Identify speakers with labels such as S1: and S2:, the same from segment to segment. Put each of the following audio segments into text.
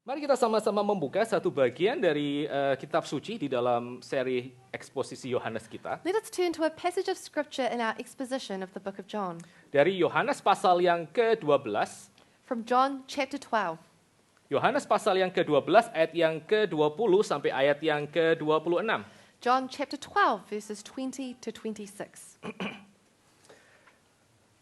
S1: Mari kita sama-sama membuka satu bagian dari kitab suci di dalam seri eksposisi Yohanes kita.
S2: Let us turn to a passage of scripture in our exposition of the book of John.
S1: Dari Yohanes pasal yang ke-12.
S2: From John chapter 12.
S1: Yohanes pasal yang ke-12 ayat yang ke-20 sampai ayat yang ke-26.
S2: John chapter 12 verses 20 to 26.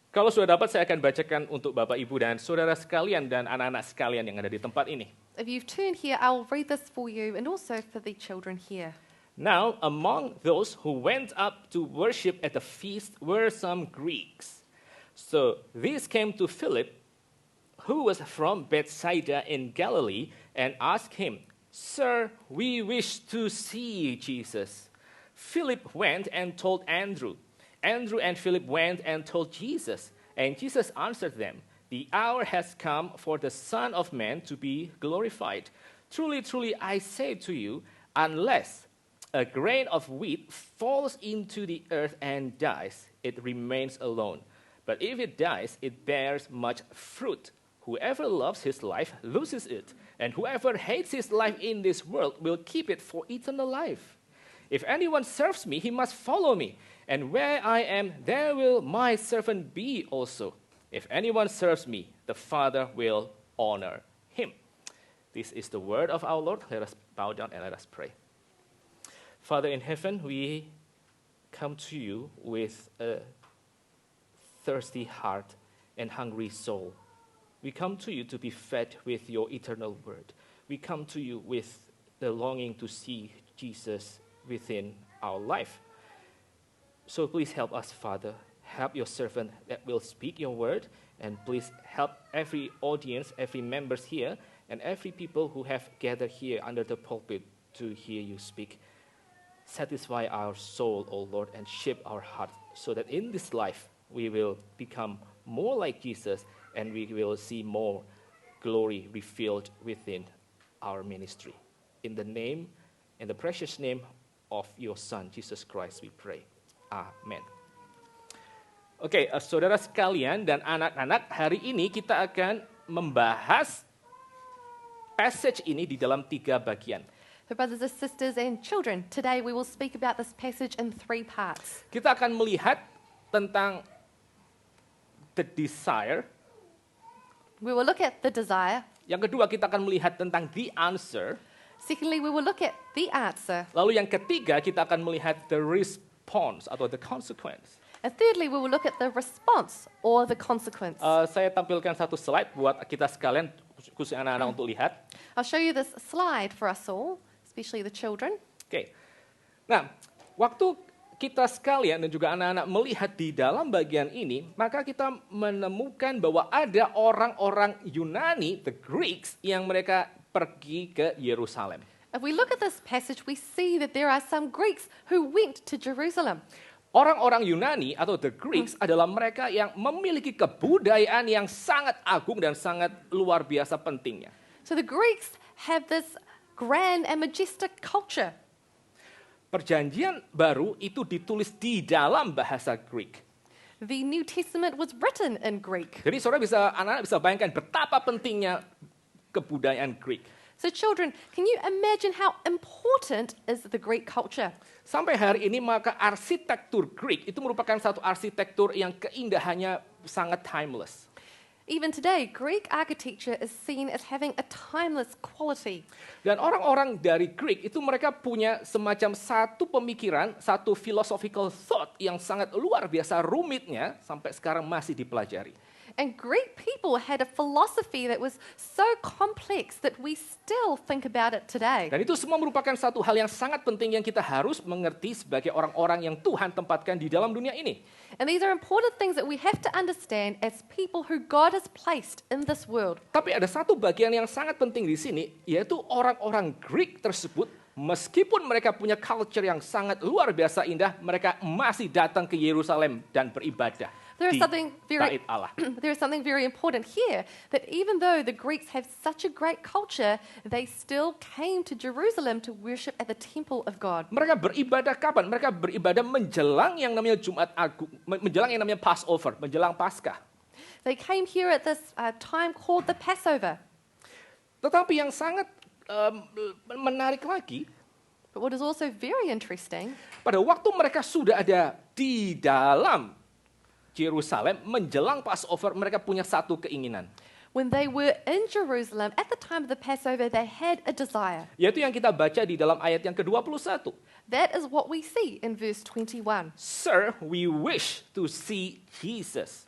S1: Kalau sudah dapat, saya akan bacakan untuk Bapak, Ibu, dan saudara sekalian dan anak-anak sekalian yang ada di tempat ini.
S2: If you've turned here, I will read this for you and also for the children here.
S1: Now, among those who went up to worship at the feast were some Greeks. So these came to Philip, who was from Bethsaida in Galilee, and asked him, "Sir, we wish to see Jesus." Philip went and told Andrew. Andrew and Philip went and told Jesus, and Jesus answered them, "The hour has come for the Son of Man to be glorified. Truly, truly, I say to you, unless a grain of wheat falls into the earth and dies, it remains alone. But if it dies, it bears much fruit. Whoever loves his life loses it, and whoever hates his life in this world will keep it for eternal life. If anyone serves me, he must follow me, and where I am, there will my servant be also. If anyone serves me, the Father will honor him." This is the word of our Lord. Let us bow down and let us pray. Father in heaven, we come to you with a thirsty heart and hungry soul. We come to you to be fed with your eternal word. We come to you with the longing to see Jesus within our life. So please help us, Father. Help your servant that will speak your word, and please help every audience, every members here, and every people who have gathered here under the pulpit to hear you speak. Satisfy our soul, O Lord, and shape our heart, so that in this life we will become more like Jesus, and we will see more glory revealed within our ministry. In the precious name of your Son, Jesus Christ, we pray. Amen. Oke, saudara sekalian dan anak-anak, hari ini kita akan membahas passage ini di dalam 3 bagian.
S2: So brothers and sisters and children, today we will speak about this passage in 3 parts.
S1: Kita akan melihat tentang the desire.
S2: We will look at the desire.
S1: Yang kedua, kita akan melihat tentang the answer.
S2: Secondly, we will look at the answer.
S1: Lalu yang ketiga, kita akan melihat the response atau the consequence.
S2: And thirdly, we will look at the response or the consequence.
S1: Saya tampilkan satu slide buat kita sekalian, khususnya anak-anak untuk lihat.
S2: I'll show you this slide for us all, especially the children.
S1: Oke. Nah, waktu kita sekalian dan juga anak-anak melihat di dalam bagian ini, maka kita menemukan bahwa ada orang-orang Yunani, the Greeks, yang mereka pergi ke Yerusalem.
S2: If we look at this passage, we see that there are some Greeks who went to Jerusalem.
S1: Orang-orang Yunani atau the Greeks adalah mereka yang memiliki kebudayaan yang sangat agung dan sangat luar biasa pentingnya.
S2: So the Greeks have this grand and majestic culture.
S1: Perjanjian baru itu ditulis di dalam bahasa Greek.
S2: The New Testament was written in Greek.
S1: Jadi anak-anak bisa bayangkan betapa pentingnya kebudayaan Greek.
S2: So children, can you imagine how important is the Greek culture?
S1: Sampai hari ini maka arsitektur Greek itu merupakan satu arsitektur yang keindahannya sangat timeless.
S2: Even today, Greek architecture is seen as having a timeless quality.
S1: Dan orang-orang dari Greek itu mereka punya semacam satu pemikiran, satu philosophical thought yang sangat luar biasa rumitnya sampai sekarang masih dipelajari.
S2: And Greek people had a philosophy that was so complex that we still think about it today.
S1: Dan itu semua merupakan satu hal yang sangat penting yang kita harus mengerti sebagai orang-orang yang Tuhan tempatkan di dalam dunia ini.
S2: And these are important things that we have to understand as people who God has placed in this world.
S1: Tapi ada satu bagian yang sangat penting di sini, yaitu orang-orang Greek tersebut, meskipun mereka punya culture yang sangat luar biasa indah, mereka masih datang ke Yerusalem dan beribadah
S2: There is
S1: di
S2: something
S1: Bait Allah.
S2: there is something very important here, that even though the Greeks have such a great culture, they still came to Jerusalem to worship at the temple of God.
S1: Mereka beribadah kapan? Mereka beribadah menjelang yang namanya Jumat Agung, menjelang yang namanya Passover, menjelang Paskah.
S2: They came here at this time called the Passover.
S1: Tetapi yang sangat menarik lagi,
S2: But what is also very interesting,
S1: pada waktu mereka sudah ada di dalam Yerusalem menjelang Passover, mereka punya satu keinginan.
S2: when they were in Jerusalem at the time of the Passover, they had a desire.
S1: Yaitu yang kita baca di dalam ayat yang ke-21.
S2: That is what we see in verse 21.
S1: Sir, we wish to see Jesus.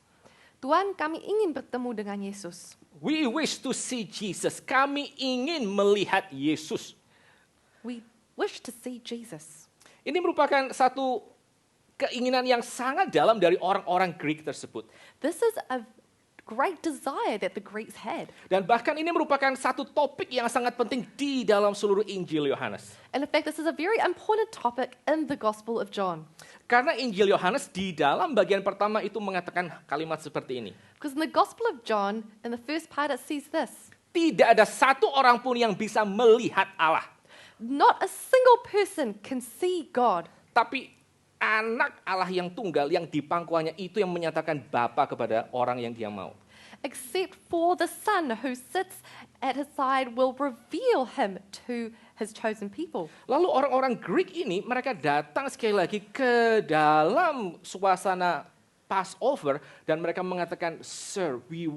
S2: Tuan, kami ingin bertemu dengan Yesus.
S1: We wish to see Jesus. Kami ingin melihat Yesus.
S2: We wish to see Jesus.
S1: Ini merupakan satu keinginan yang sangat dalam dari orang-orang Greek tersebut.
S2: This is a great desire that the Greeks had.
S1: Dan bahkan ini merupakan satu topik yang sangat penting di dalam seluruh Injil Yohanes.
S2: And in fact, this is a very important topic in the Gospel of John.
S1: Karena Injil Yohanes di dalam bagian pertama itu mengatakan kalimat seperti ini.
S2: Because in the Gospel of John, in the first part, it says this:
S1: Tidak ada satu orang pun yang bisa melihat Allah.
S2: not a single person can see God.
S1: Tapi anak Allah yang tunggal yang di pangkuannya itu yang menyatakan Bapa kepada orang yang dia mau.
S2: Except for the Son who sits at his side will reveal him to his chosen people.
S1: Lalu orang-orang Greek ini mereka datang sekali lagi ke dalam suasana Passover dan mereka mengatakan, Sir, we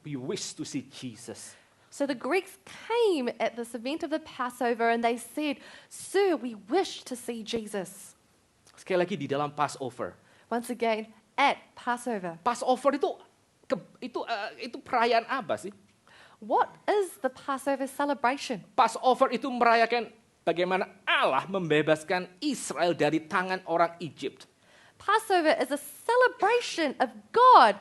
S1: wish to see Jesus.
S2: So the Greeks came at this event of the Passover and they said, Sir, we wish to see Jesus.
S1: Sekali lagi di dalam Passover.
S2: Once again, at Passover.
S1: Passover itu perayaan apa sih?
S2: What is the Passover celebration?
S1: Passover itu merayakan bagaimana Allah membebaskan Israel dari tangan orang Egypt.
S2: Passover is a celebration of God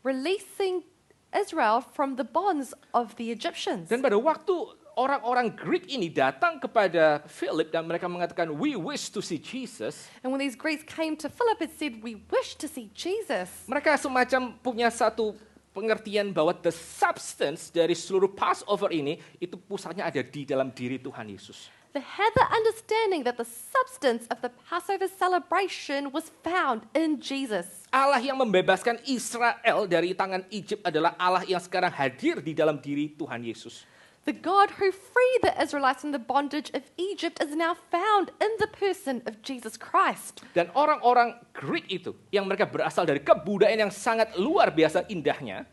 S2: releasing Israel from the bonds of the Egyptians.
S1: Dan pada waktu orang-orang Greek ini datang kepada Philip dan mereka mengatakan, we wish to see Jesus.
S2: And when these Greeks came to Philip and said, we wish to see Jesus,
S1: Mereka semacam punya satu pengertian bahwa the substance dari seluruh Passover ini itu pusatnya ada di dalam diri Tuhan Yesus.
S2: they had the understanding that the substance of the Passover celebration was found in Jesus.
S1: Allah yang membebaskan Israel dari tangan Egypt adalah Allah yang sekarang hadir di dalam diri Tuhan Yesus.
S2: The God who freed the Israelites from the bondage of Egypt is now found in the person of Jesus Christ.
S1: Dan orang-orang Greek itu yang mereka berasal dari kebudayaan yang sangat luar biasa indahnya.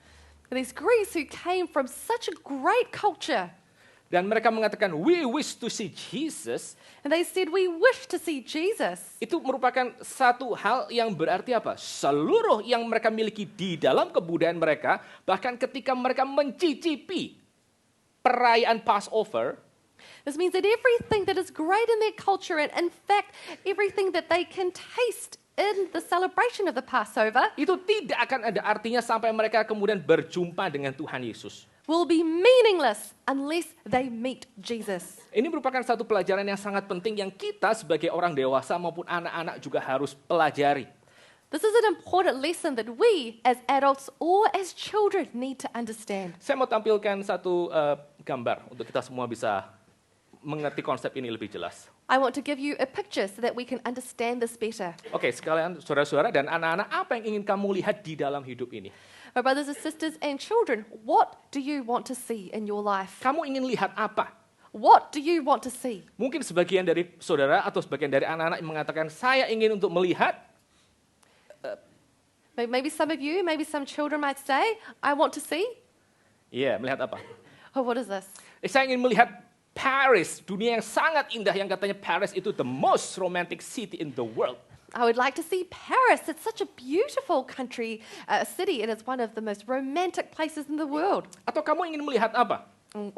S2: These Greeks who came from such a great culture,
S1: Dan mereka mengatakan, we wish to see Jesus.
S2: and they said, we wish to see Jesus.
S1: Itu merupakan satu hal yang berarti apa? Seluruh yang mereka miliki di dalam kebudayaan mereka, bahkan ketika mereka mencicipi perayaan Passover,
S2: This means that everything that is great in their culture, and in fact, everything that they can taste in the celebration of the Passover,
S1: itu tidak akan ada artinya sampai mereka kemudian berjumpa dengan Tuhan Yesus.
S2: will be meaningless unless they meet Jesus.
S1: Ini merupakan satu pelajaran yang sangat penting yang kita sebagai orang dewasa maupun anak-anak juga harus pelajari.
S2: This is an important lesson that we, as adults or as children, need to understand.
S1: Saya mau tampilkan satu gambar untuk kita semua bisa mengerti konsep ini lebih jelas.
S2: I want to give you a picture so that we can understand this better.
S1: Oke, sekalian saudara-saudara dan anak-anak, apa yang ingin kamu lihat di dalam hidup ini?
S2: My brothers and sisters and children, what do you want to see in your life?
S1: Kamu ingin lihat apa?
S2: What do you want to see?
S1: Mungkin sebagian dari saudara atau sebagian dari anak-anak yang mengatakan, saya ingin untuk melihat,
S2: Maybe some of you, maybe some children might say, I want to see.
S1: melihat apa?
S2: Oh, what is this?
S1: Saya ingin melihat Paris, dunia yang sangat indah yang katanya Paris itu the most romantic city in the world.
S2: I would like to see Paris. It's such a beautiful country, city, and it's one of the most romantic places in the world.
S1: Atau kamu ingin melihat apa?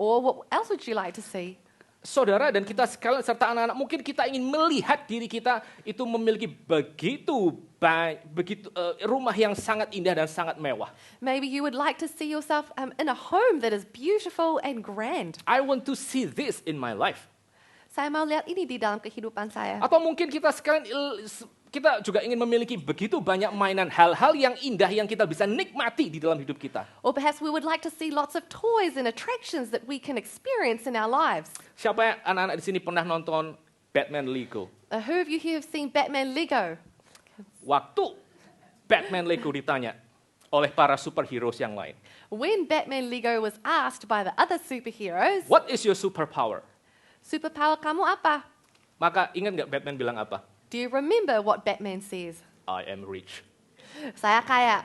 S2: Or what else would you like to see?
S1: Saudara dan kita sekalian serta anak-anak, mungkin kita ingin melihat diri kita itu memiliki begitu rumah yang sangat indah dan sangat mewah.
S2: Maybe you would like to see yourself in a home that is beautiful and grand.
S1: I want to see this in my life.
S2: Saya mau lihat ini di dalam kehidupan saya.
S1: Atau mungkin kita sekalian kita juga ingin memiliki begitu banyak mainan, hal-hal yang indah yang kita bisa nikmati di dalam hidup kita.
S2: Or perhaps we would like to see lots of toys and attractions that we can experience in our lives.
S1: Siapa yang anak-anak di sini pernah nonton Batman Lego?
S2: Who of you here have seen Batman Lego?
S1: Waktu Batman Lego ditanya oleh para superheroes yang lain,
S2: When Batman Lego was asked by the other superheroes,
S1: "What is your superpower?"
S2: superpower kamu apa?
S1: Maka ingat nggak Batman bilang apa?
S2: Do you remember what Batman says?
S1: "I am rich."
S2: Saya kaya.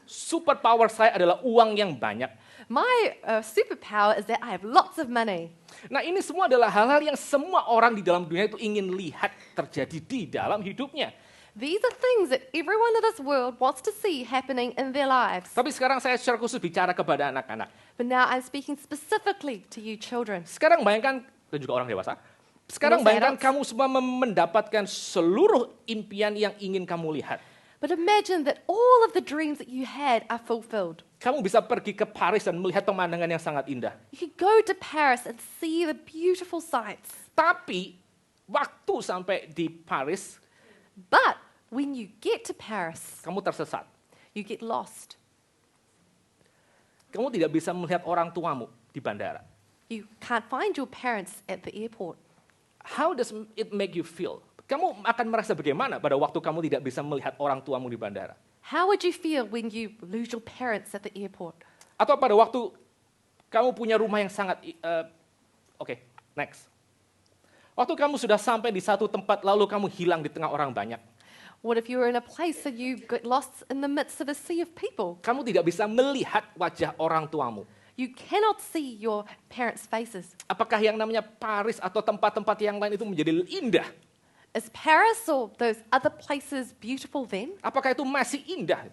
S1: Superpower saya adalah uang yang banyak.
S2: My superpower is that I have lots of money.
S1: Nah, ini semua adalah hal-hal yang semua orang di dalam dunia itu ingin lihat terjadi di dalam hidupnya.
S2: These are things that everyone in this world wants to see happening in their lives.
S1: Tapi sekarang saya secara khusus bicara kepada anak-anak.
S2: But now I'm speaking specifically to you children.
S1: Sekarang bayangkan, dan juga orang dewasa, sekarang
S2: Yes,
S1: bayangkan
S2: adults.
S1: kamu semua mendapatkan seluruh impian yang ingin kamu lihat.
S2: But imagine that all of the dreams that you had are fulfilled.
S1: Kamu bisa pergi ke Paris dan melihat pemandangan yang sangat indah.
S2: You could go to Paris and see the beautiful sights.
S1: Tapi, waktu sampai di Paris,
S2: But when you get to Paris,
S1: kamu tersesat.
S2: you get lost.
S1: Kamu tidak bisa melihat orang tuamu di bandara.
S2: You can't find your parents at the airport.
S1: How does it make you feel? Kamu akan merasa bagaimana pada waktu kamu tidak bisa melihat orang tuamu di bandara?
S2: How would you feel when you lose your parents at the airport?
S1: Atau pada waktu kamu punya rumah yang sangat... Oke, next. Waktu kamu sudah sampai di satu tempat, lalu kamu hilang di tengah orang banyak.
S2: What if you were in a place and you get lost in the midst of a sea of people?
S1: Kamu tidak bisa melihat wajah orang tuamu.
S2: You cannot see your parents' faces.
S1: Apakah yang namanya Paris atau tempat-tempat yang lain itu menjadi indah?
S2: Is Paris or those other places beautiful then?
S1: Apakah itu masih indah?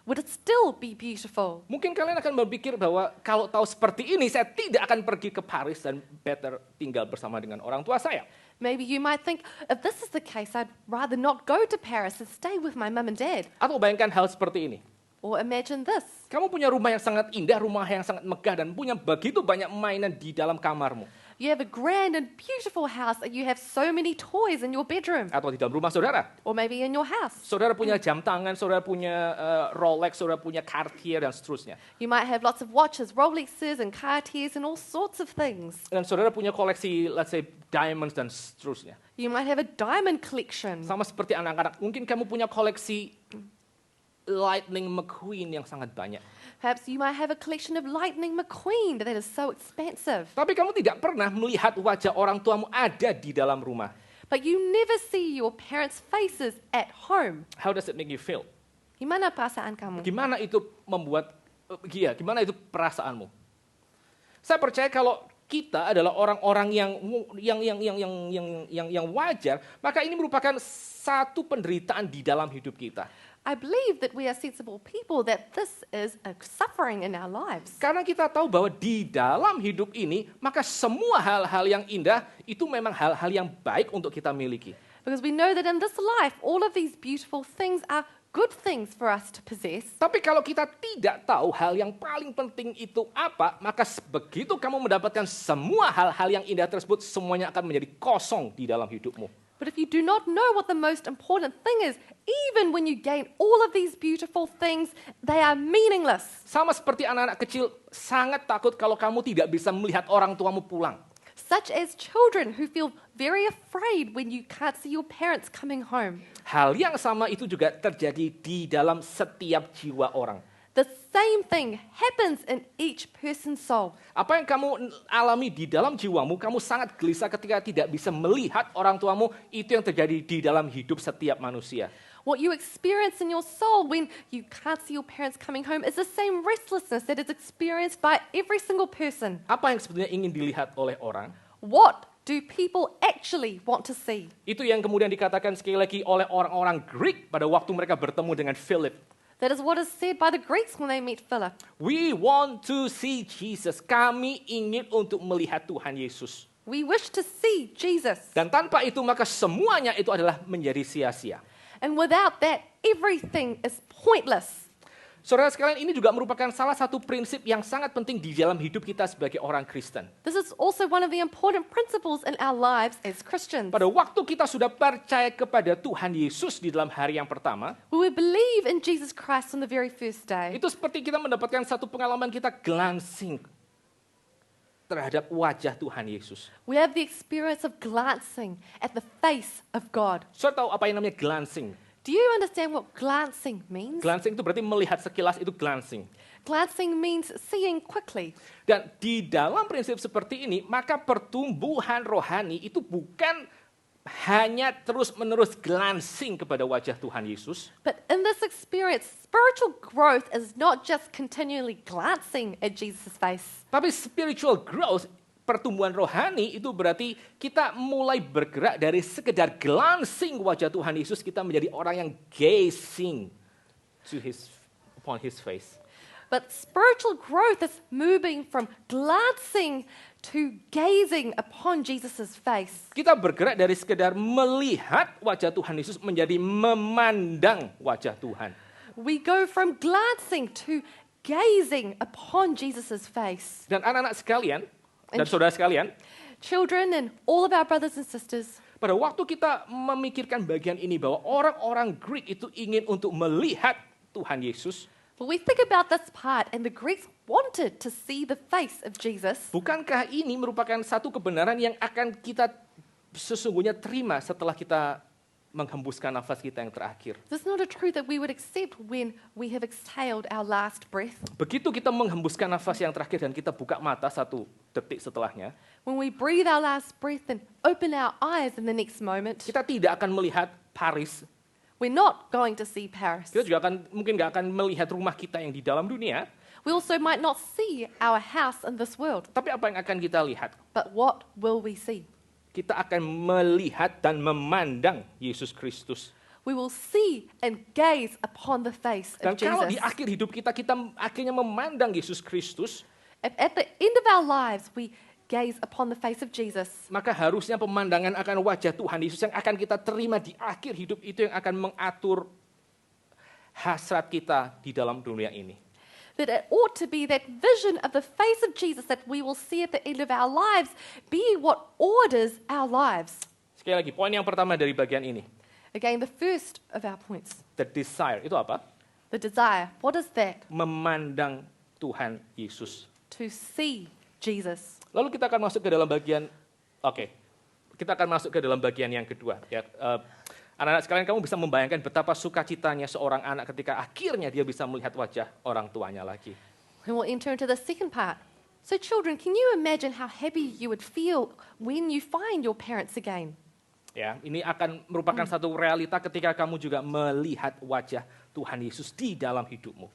S2: Would it still be beautiful?
S1: Mungkin kalian akan berpikir bahwa kalau tahu seperti ini, saya tidak akan pergi ke Paris dan better tinggal bersama dengan orang tua saya.
S2: Maybe you might think, if this is the case, I'd rather not go to Paris and stay with my mum and dad.
S1: Atau bayangkan hal seperti ini.
S2: Or imagine this.
S1: Kamu punya rumah yang sangat indah, rumah yang sangat megah, dan punya begitu banyak mainan di dalam kamarmu.
S2: You have a grand and beautiful house and you have so many toys in your bedroom.
S1: Atau di dalam rumah saudara.
S2: Or maybe in your house.
S1: Saudara punya jam tangan, saudara punya Rolex, saudara punya Cartier, dan seterusnya.
S2: You might have lots of watches, Rolexes and Cartiers and all sorts of things.
S1: Dan saudara punya koleksi, let's say, diamonds, dan seterusnya.
S2: You might have a diamond collection.
S1: Sama seperti anak-anak, mungkin kamu punya koleksi Lightning McQueen yang sangat banyak.
S2: Perhaps you might have a collection of Lightning McQueen that is so expensive.
S1: Tapi kamu tidak pernah melihat wajah orang tuamu ada di dalam rumah.
S2: But you never see your parents' faces at home.
S1: How does it make you feel?
S2: Gimana perasaan kamu?
S1: Gimana itu membuat, gimana itu perasaanmu? Saya percaya kalau kita adalah orang-orang yang wajar, maka ini merupakan satu penderitaan di dalam hidup kita.
S2: I believe that we are sensible people, that this is a suffering in our lives.
S1: Karena kita tahu bahwa di dalam hidup ini, maka semua hal-hal yang indah itu memang hal-hal yang baik untuk kita miliki.
S2: Because we know that in this life, all of these beautiful things are good things for us to possess.
S1: Tapi kalau kita tidak tahu hal yang paling penting itu apa, maka begitu kamu mendapatkan semua hal-hal yang indah tersebut, semuanya akan menjadi kosong di dalam hidupmu.
S2: But if you do not know what the most important thing is, even when you gain all of these beautiful things, they are meaningless.
S1: Sama seperti anak-anak kecil sangat takut kalau kamu tidak bisa melihat orang tuamu pulang.
S2: Such as children who feel very afraid when you can't see your parents coming home.
S1: Hal yang sama itu juga terjadi di dalam setiap jiwa orang.
S2: The same thing happens in each person's soul.
S1: Apa yang kamu alami di dalam jiwamu, kamu sangat gelisah ketika tidak bisa melihat orang tuamu, itu yang terjadi di dalam hidup setiap manusia.
S2: What you experience in your soul when you can't see your parents coming home is the same restlessness that is experienced by every single person.
S1: Apa yang sebenarnya ingin dilihat oleh orang?
S2: What do people actually want to see?
S1: Itu yang kemudian dikatakan sekali lagi oleh orang-orang Greek pada waktu mereka bertemu dengan Philip.
S2: That is what is said by the Greeks when they meet Philip.
S1: We want to see Jesus. Kami ingin untuk melihat Tuhan Yesus.
S2: We wish to see Jesus.
S1: Dan tanpa itu maka semuanya itu adalah menjadi sia-sia.
S2: And without that, everything is pointless.
S1: Saudara sekalian, ini juga merupakan salah satu prinsip yang sangat penting di dalam hidup kita sebagai orang Kristen.
S2: This is also one of the important principles in our lives as Christians.
S1: Pada waktu kita sudah percaya kepada Tuhan Yesus di dalam hari yang pertama,
S2: We believe in Jesus Christ on the very first day.
S1: itu seperti kita mendapatkan satu pengalaman kita glancing terhadap wajah Tuhan Yesus.
S2: We have the experience of glancing at the face of God.
S1: Saudara tahu apa yang namanya glancing?
S2: Do you understand what glancing means?
S1: Glancing itu berarti melihat sekilas, itu glancing.
S2: Glancing means seeing quickly.
S1: Dan di dalam prinsip seperti ini, maka pertumbuhan rohani itu bukan hanya terus-menerus glancing kepada wajah Tuhan Yesus,
S2: But in this experience, spiritual growth is not just continually glancing at Jesus' face.
S1: tapi spiritual growth, pertumbuhan rohani itu berarti kita mulai bergerak dari sekedar glancing wajah Tuhan Yesus, kita menjadi orang yang gazing upon his face.
S2: But spiritual growth is moving from glancing to gazing upon Jesus' face.
S1: Kita bergerak dari sekedar melihat wajah Tuhan Yesus menjadi memandang wajah Tuhan.
S2: We go from glancing to gazing upon Jesus' face.
S1: Dan anak-anak sekalian, dan saudara sekalian,
S2: Children and all of our brothers and sisters,
S1: pada waktu kita memikirkan bagian ini bahwa orang-orang Greek itu ingin untuk melihat Tuhan Yesus,
S2: when we think about this part, and the Greeks wanted to see the face of Jesus,
S1: bukankah ini merupakan satu kebenaran yang akan kita sesungguhnya terima setelah kita menghembuskan nafas kita yang terakhir?
S2: this is not a truth that we would accept when we have exhaled our last breath.
S1: Begitu kita menghembuskan nafas yang terakhir dan kita buka mata 1 detik setelahnya,
S2: When we breathe our last breath and open our eyes in the next moment,
S1: kita tidak akan melihat Paris.
S2: we're not going to see Paris.
S1: Kita juga mungkin nggak akan melihat rumah kita yang di dalam dunia.
S2: We also might not see our house in this world.
S1: Tapi apa yang akan kita lihat?
S2: But what will we see?
S1: Kita akan melihat dan memandang Yesus Kristus.
S2: We will see and gaze upon the face
S1: Dan
S2: of
S1: kalau di
S2: Jesus.
S1: akhir hidup kita akhirnya memandang Yesus Kristus,
S2: If at the end of our lives we gaze upon the face of Jesus,
S1: maka harusnya pemandangan akan wajah Tuhan Yesus yang akan kita terima di akhir hidup itu yang akan mengatur hasrat kita di dalam dunia ini.
S2: that it ought to be that vision of the face of Jesus that we will see at the end of our lives be what orders our lives.
S1: Sekali lagi, poin yang pertama dari bagian ini,
S2: Again, the first of our points,
S1: the desire, itu apa?
S2: the desire. What is that?
S1: Memandang Tuhan Yesus.
S2: To see Jesus.
S1: Lalu kita akan masuk ke dalam bagian, kita akan masuk ke dalam bagian yang kedua. Ya, anak-anak sekalian, kamu bisa membayangkan betapa sukacitanya seorang anak ketika akhirnya dia bisa melihat wajah orang tuanya lagi.
S2: And we'll enter into the second part. So children, can you imagine how happy you would feel when you find your parents again?
S1: Ya, ini akan merupakan satu realita ketika kamu juga melihat wajah Tuhan Yesus di dalam hidupmu.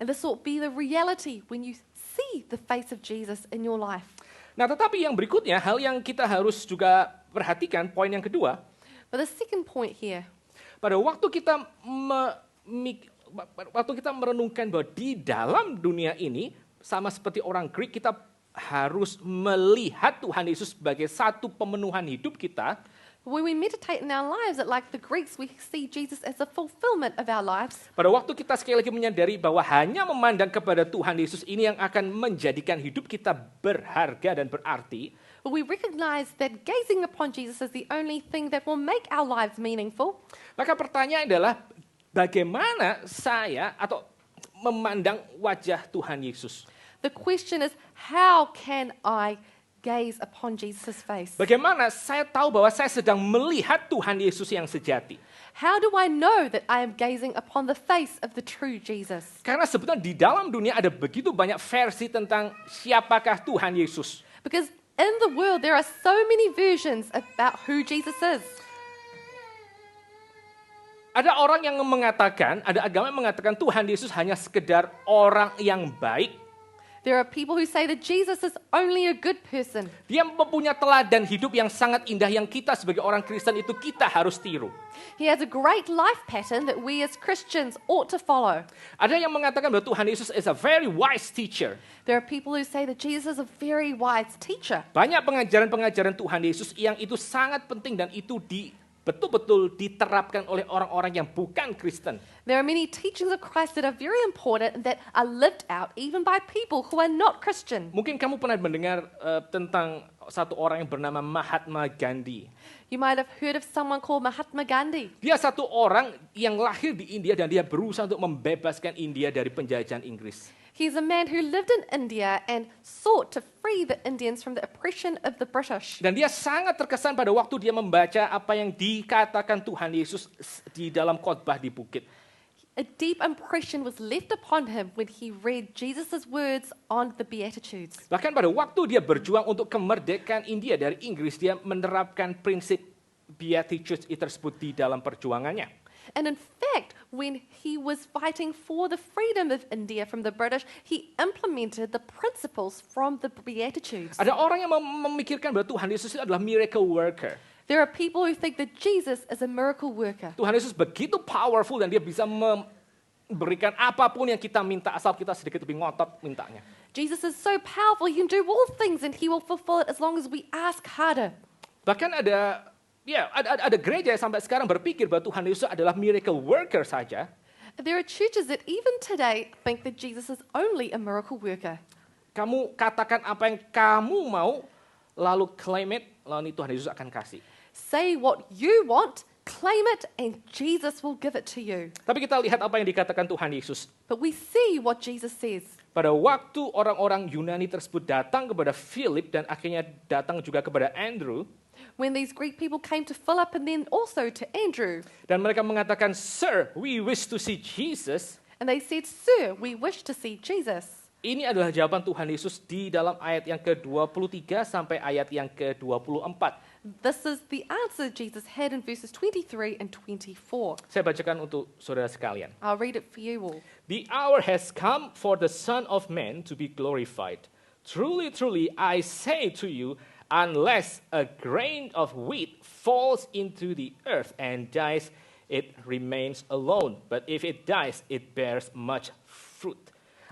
S2: And this will be the reality when you see the face of Jesus in your life.
S1: Nah, tetapi yang berikutnya, hal yang kita harus juga perhatikan, poin yang kedua,
S2: But the second point here,
S1: pada waktu kita merenungkan bahwa di dalam dunia ini, sama seperti orang Greek, kita harus melihat Tuhan Yesus sebagai satu pemenuhan hidup kita.
S2: when we meditate in our lives, that like the Greeks, we see Jesus as a fulfillment of our lives.
S1: Pada waktu kita sekali lagi menyadari bahwa hanya memandang kepada Tuhan Yesus ini yang akan menjadikan hidup kita berharga dan berarti,
S2: We recognize that gazing upon Jesus is the only thing that will make our lives meaningful.
S1: maka pertanyaan adalah bagaimana saya atau memandang wajah Tuhan Yesus?
S2: The question is, how can I gaze upon Jesus' face?
S1: Bagaimana saya tahu bahwa saya sedang melihat Tuhan Yesus yang sejati?
S2: How do I know that I am gazing upon the face of the true Jesus?
S1: Karena sebetulnya di dalam dunia ada begitu banyak versi tentang siapakah Tuhan Yesus.
S2: Because in the world, there are so many versions about who Jesus is.
S1: Ada orang yang mengatakan, ada agama yang mengatakan Tuhan Yesus hanya sekedar orang yang baik.
S2: There are people who say that Jesus is only a good person.
S1: Dia mempunyai teladan hidup yang sangat indah yang kita sebagai orang Kristen itu kita harus tiru.
S2: He has a great life pattern that we as Christians ought to follow.
S1: Ada yang mengatakan bahwa Tuhan Yesus is a very wise teacher.
S2: There are people who say that Jesus is a very wise teacher.
S1: Banyak pengajaran-pengajaran Tuhan Yesus yang itu sangat penting dan itu betul-betul diterapkan oleh orang-orang yang bukan Kristen.
S2: There are many teachings of Christ that are very important and that are lived out even by people who are not Christian.
S1: Mungkin kamu pernah mendengar tentang satu orang yang bernama Mahatma Gandhi.
S2: You might have heard of someone called Mahatma Gandhi.
S1: Dia satu orang yang lahir di India dan dia berusaha untuk membebaskan India dari penjajahan Inggris.
S2: He's a man who lived in India and sought to free the Indians from the oppression of the British.
S1: Dan dia sangat terkesan pada waktu dia membaca apa yang dikatakan Tuhan Yesus di dalam khotbah di bukit.
S2: A deep impression was left upon him when he read Jesus' words on the Beatitudes.
S1: Bahkan pada waktu dia berjuang untuk kemerdekaan India dari Inggris, dia menerapkan prinsip Beatitudes tersebut di dalam perjuangannya.
S2: And in fact, when he was fighting for the freedom of India from the British, he implemented the principles from the Beatitudes.
S1: Ada orang yang memikirkan bahwa Tuhan Yesus itu adalah miracle worker.
S2: There are people who think that Jesus is a miracle worker.
S1: Tuhan Yesus begitu powerful dan dia bisa memberikan apapun yang kita minta asal kita sedikit lebih ngotot mintanya.
S2: Jesus is so powerful, he can do all things and he will fulfill it as long as we ask harder.
S1: Bahkan ada gereja yang sampai sekarang berpikir bahwa Tuhan Yesus adalah miracle worker saja.
S2: There are churches that even today think that Jesus is only a miracle worker.
S1: Kamu katakan apa yang kamu mau, lalu claim it, lalu Tuhan Yesus akan kasih.
S2: Say what you want, claim it, and Jesus will give it to you.
S1: Tapi kita lihat apa yang dikatakan Tuhan Yesus.
S2: But we see what Jesus says.
S1: Pada waktu orang-orang Yunani tersebut datang kepada Philip dan akhirnya datang juga kepada Andrew.
S2: When these Greek people came to Philip and then also to Andrew.
S1: Dan mereka mengatakan, Sir, we wish to see Jesus.
S2: And they said, Sir, we wish to see Jesus.
S1: Ini adalah jawaban Tuhan Yesus di dalam ayat yang ke-23 sampai ayat yang ke-24.
S2: This is the answer Jesus had in verses 23 and 24.
S1: Saya bacakan untuk saudara sekalian.
S2: I'll read it for you all.
S1: The hour has come for the Son of Man to be glorified. Truly, truly, I say to you, unless a grain of wheat falls into the earth and dies, it remains alone. But if it dies, it bears much fruit.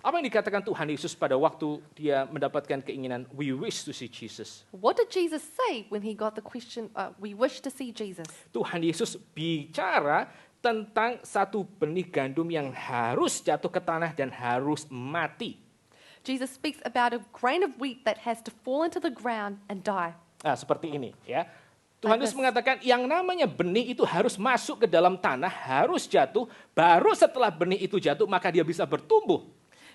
S1: Apa yang dikatakan Tuhan Yesus pada waktu dia mendapatkan keinginan, we wish to see Jesus?
S2: What did Jesus say when he got the question, we wish to see Jesus?
S1: Tuhan Yesus bicara tentang satu benih gandum yang harus jatuh ke tanah dan harus mati.
S2: Jesus speaks about a grain of wheat that has to fall into the ground and die.
S1: Nah, seperti ini ya. Tuhan Yesus mengatakan yang namanya benih itu harus masuk ke dalam tanah, harus jatuh, baru setelah benih itu jatuh maka dia bisa bertumbuh.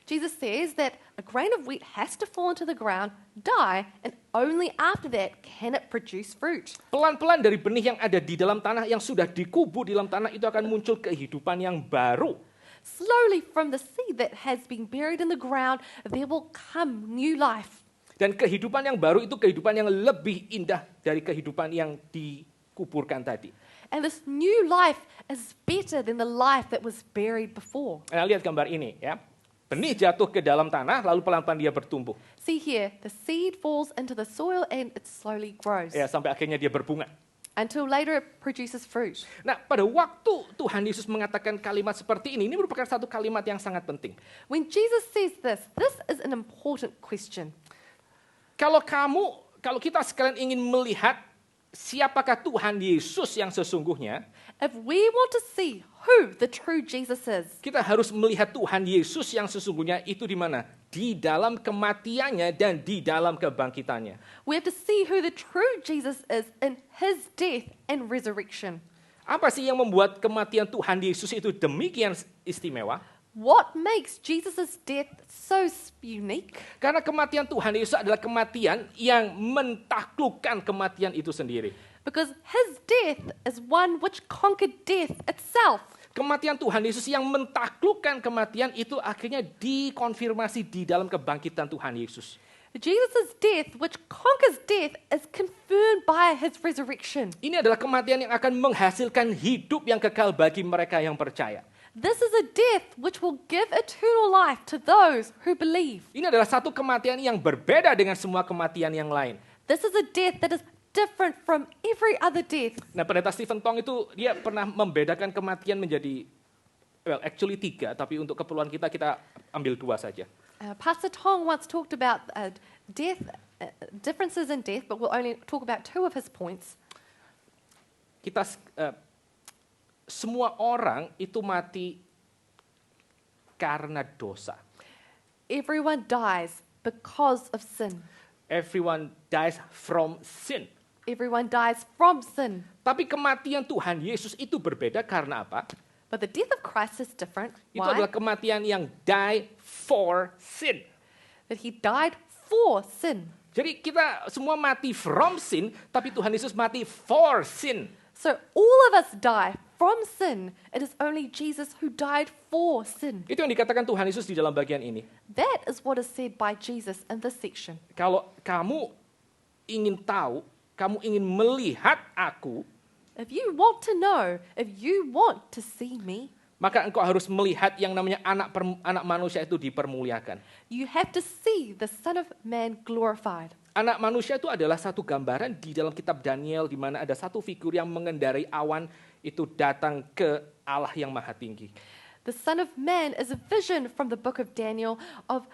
S2: Jesus says that a grain of wheat has to fall into the ground, die, and only after that can it produce fruit.
S1: Pelan-pelan dari benih yang ada di dalam tanah, yang sudah dikubur di dalam tanah itu akan muncul kehidupan yang baru.
S2: Slowly from the seed that has been buried in the ground, there will come new life.
S1: Dan kehidupan yang baru itu kehidupan yang lebih indah dari kehidupan yang dikuburkan tadi.
S2: And this new life is better than the life that was buried before.
S1: Nah, lihat gambar ini ya. Benih jatuh ke dalam tanah, lalu pelan-pelan dia bertumbuh.
S2: See here, the seed falls into the soil and it slowly grows.
S1: Ya, sampai akhirnya dia berbunga.
S2: Until later it produces fruit.
S1: Nah, pada waktu Tuhan Yesus mengatakan kalimat seperti ini merupakan satu kalimat yang sangat penting.
S2: When Jesus says this is an important question.
S1: Kalau kita sekalian ingin melihat siapakah Tuhan Yesus yang sesungguhnya,
S2: if we want to see who the true Jesus is,
S1: kita harus melihat Tuhan Yesus yang sesungguhnya itu di mana? Di dalam kematiannya dan di dalam kebangkitannya.
S2: we have to see who the true Jesus is in his death and resurrection.
S1: Apa sih yang membuat kematian Tuhan Yesus itu demikian istimewa?
S2: What makes Jesus' death so unique?
S1: Karena kematian Tuhan Yesus adalah kematian yang mentaklukkan kematian itu sendiri.
S2: Because his death is one which conquered death itself.
S1: Kematian Tuhan Yesus yang mentaklukkan kematian itu akhirnya dikonfirmasi di dalam kebangkitan Tuhan Yesus.
S2: Jesus' death, which conquers death, is confirmed by his resurrection.
S1: Ini adalah kematian yang akan menghasilkan hidup yang kekal bagi mereka yang percaya.
S2: This is a death which will give eternal life to those who believe.
S1: Ini adalah satu kematian yang berbeda dengan semua kematian yang lain.
S2: This is a death that is different from every other death.
S1: Nah, pendeta Stephen Tong itu dia pernah membedakan kematian menjadi, actually 3, tapi untuk keperluan kita ambil 2 saja.
S2: Pastor Tong once talked about death, differences in death, but we'll only talk about 2 of his points.
S1: Semua orang itu mati karena dosa.
S2: Everyone dies because of sin.
S1: Everyone dies from sin.
S2: Everyone dies from sin.
S1: Tapi kematian Tuhan Yesus itu berbeda karena apa?
S2: But the death of Christ is different.
S1: Itu
S2: Why?
S1: adalah kematian yang die for sin.
S2: That he died for sin.
S1: Jadi kita semua mati from sin, tapi Tuhan Yesus mati for sin.
S2: So all of us die from sin. It is only Jesus who died for sin.
S1: Itu yang dikatakan Tuhan Yesus di dalam bagian ini.
S2: That is what is said by Jesus in this section.
S1: Kalau kamu ingin tahu, kamu ingin melihat aku,
S2: If you want to know, if you want to see me,
S1: maka engkau harus melihat yang namanya anak manusia itu dipermuliakan.
S2: you have to see the Son of Man glorified.
S1: Anak manusia itu adalah satu gambaran di dalam kitab Daniel di mana ada satu figur yang mengendarai awan itu datang ke Allah yang maha tinggi.
S2: The Son of Man is a vision from the book of Daniel of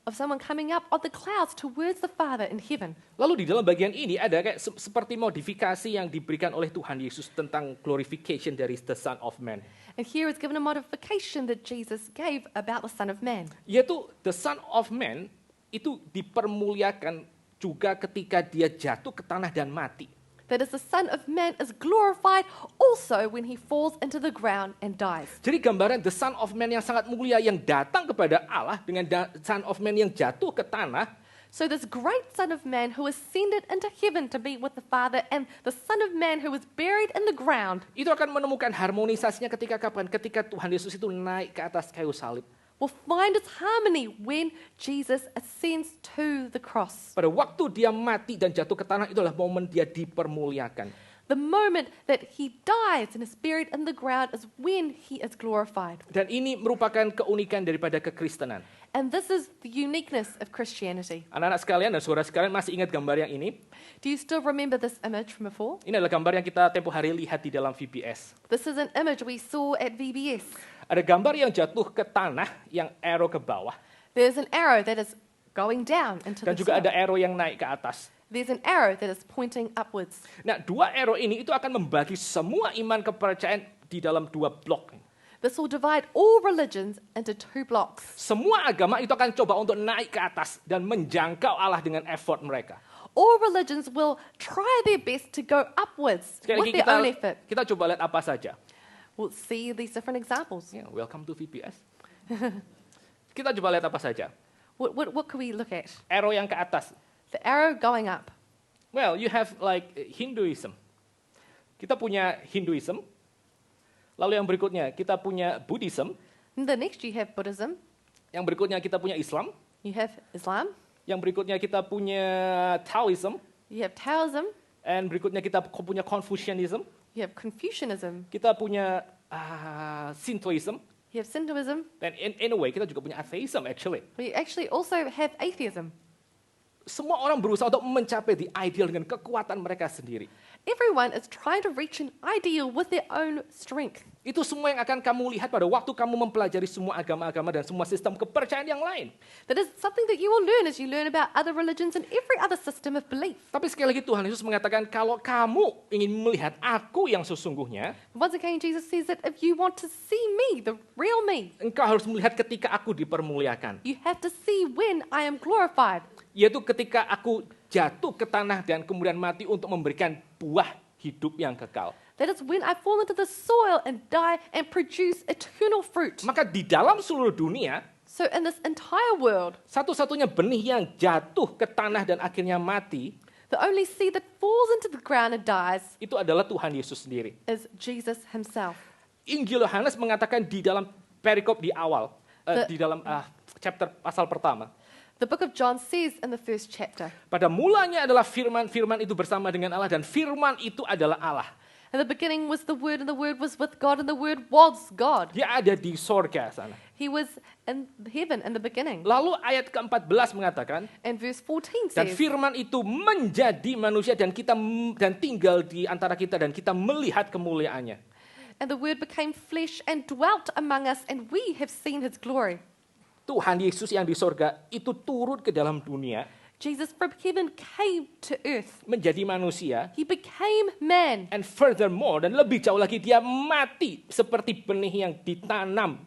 S2: someone coming up of the clouds towards the Father in heaven.
S1: Lalu di dalam bagian ini ada kayak seperti modifikasi yang diberikan oleh Tuhan Yesus tentang glorification dari the Son of Man.
S2: And here is given a modification that Jesus gave about the Son of Man.
S1: Yaitu the Son of Man itu dipermuliakan juga ketika dia jatuh ke tanah dan mati.
S2: That is, the Son of Man is glorified also when he falls into the ground and dies.
S1: Jadi gambaran the Son of Man yang sangat mulia yang datang kepada Allah dengan Son of Man yang jatuh ke tanah,
S2: So this great Son of Man who ascended into heaven to be with the Father and the Son of Man who was buried in the ground
S1: itu akan menemukan harmonisasinya ketika kapan? Ketika Tuhan Yesus itu naik ke atas kayu salib.
S2: will find its harmony when Jesus ascends to the cross.
S1: Pada waktu dia mati dan jatuh ke tanah itulah momen dia dipermuliakan.
S2: The moment that he dies and is buried in the ground is when he is glorified.
S1: Dan ini merupakan keunikan daripada kekristenan.
S2: And this is the uniqueness of Christianity.
S1: Anak-anak sekalian dan saudara sekalian masih ingat gambar yang ini?
S2: Do you still remember this image from before?
S1: Ini adalah gambar yang kita tempo hari lihat di dalam VBS.
S2: This is an image we saw at VBS.
S1: Ada gambar yang jatuh ke tanah yang arrow ke bawah.
S2: There's an arrow that is going down into
S1: Dan
S2: the
S1: juga ada
S2: soil.
S1: arrow yang naik ke atas.
S2: There's an arrow that is pointing upwards.
S1: Nah, dua arrow ini itu akan membagi semua iman kepercayaan di dalam dua blok.
S2: This will divide all religions into two blocks.
S1: Semua agama itu akan coba untuk naik ke atas dan menjangkau Allah dengan effort mereka.
S2: All religions will try their best to go upwards
S1: Sekali
S2: with
S1: lagi
S2: their own effort.
S1: kita coba lihat apa saja.
S2: We'll see these different examples.
S1: Yeah, welcome to VBS. Kita coba lihat apa saja.
S2: What could we look at?
S1: Arrow yang ke atas.
S2: The arrow going up.
S1: Well, you have like Hinduism. Kita punya Hinduism. Lalu yang berikutnya kita punya Buddhism.
S2: And the next you have Buddhism.
S1: Yang berikutnya kita punya Islam.
S2: You have Islam.
S1: Yang berikutnya kita punya Taoism.
S2: You have Taoism.
S1: Dan berikutnya kita punya Confucianism.
S2: You have Confucianism.
S1: Kita punya Shintoism.
S2: You have Shintoism.
S1: Dan in a way kita juga punya atheism actually.
S2: We actually also have atheism.
S1: Semua orang berusaha untuk mencapai the ideal dengan kekuatan mereka sendiri.
S2: Everyone is trying to reach an ideal with their own strength.
S1: Itu semua yang akan kamu lihat pada waktu kamu mempelajari semua agama-agama dan semua sistem kepercayaan yang lain.
S2: That is something that you will learn as you learn about other religions and every other system of belief.
S1: Tapi sekali lagi Tuhan Yesus mengatakan kalau kamu ingin melihat aku yang sesungguhnya,
S2: Once again, Jesus says that if you want to see me, the real me,
S1: engkau harus melihat ketika aku dipermuliakan.
S2: you have to see when I am glorified.
S1: Yaitu ketika aku jatuh ke tanah dan kemudian mati untuk memberikan buah hidup yang kekal.
S2: That is when I fall into the soil and die and produce eternal fruit.
S1: Maka di dalam seluruh dunia,
S2: So in this entire world,
S1: satu-satunya benih yang jatuh ke tanah dan akhirnya mati,
S2: the only seed that falls into the ground and dies
S1: itu adalah Tuhan Yesus sendiri.
S2: is Jesus himself.
S1: Injil Yohanes mengatakan di dalam perikop di awal, di dalam chapter pasal pertama.
S2: The book of John says in the first chapter,
S1: Pada mulanya adalah firman, firman itu bersama dengan Allah dan firman itu adalah Allah.
S2: in the beginning was the Word, and the Word was with God, and the Word was God.
S1: Dia ada di sorga sana.
S2: He was in heaven in the beginning.
S1: Lalu ayat ke-14 mengatakan,
S2: And verse 14
S1: dan
S2: says,
S1: firman itu menjadi manusia dan tinggal di antara kita dan kita melihat kemuliaannya.
S2: and the Word became flesh and dwelt among us, and we have seen his glory.
S1: Tuhan Yesus yang di sorga itu turun ke dalam dunia,
S2: Jesus from heaven came to earth.
S1: menjadi manusia,
S2: He became man.
S1: and furthermore, dan lebih jauh lagi, dia mati seperti benih yang ditanam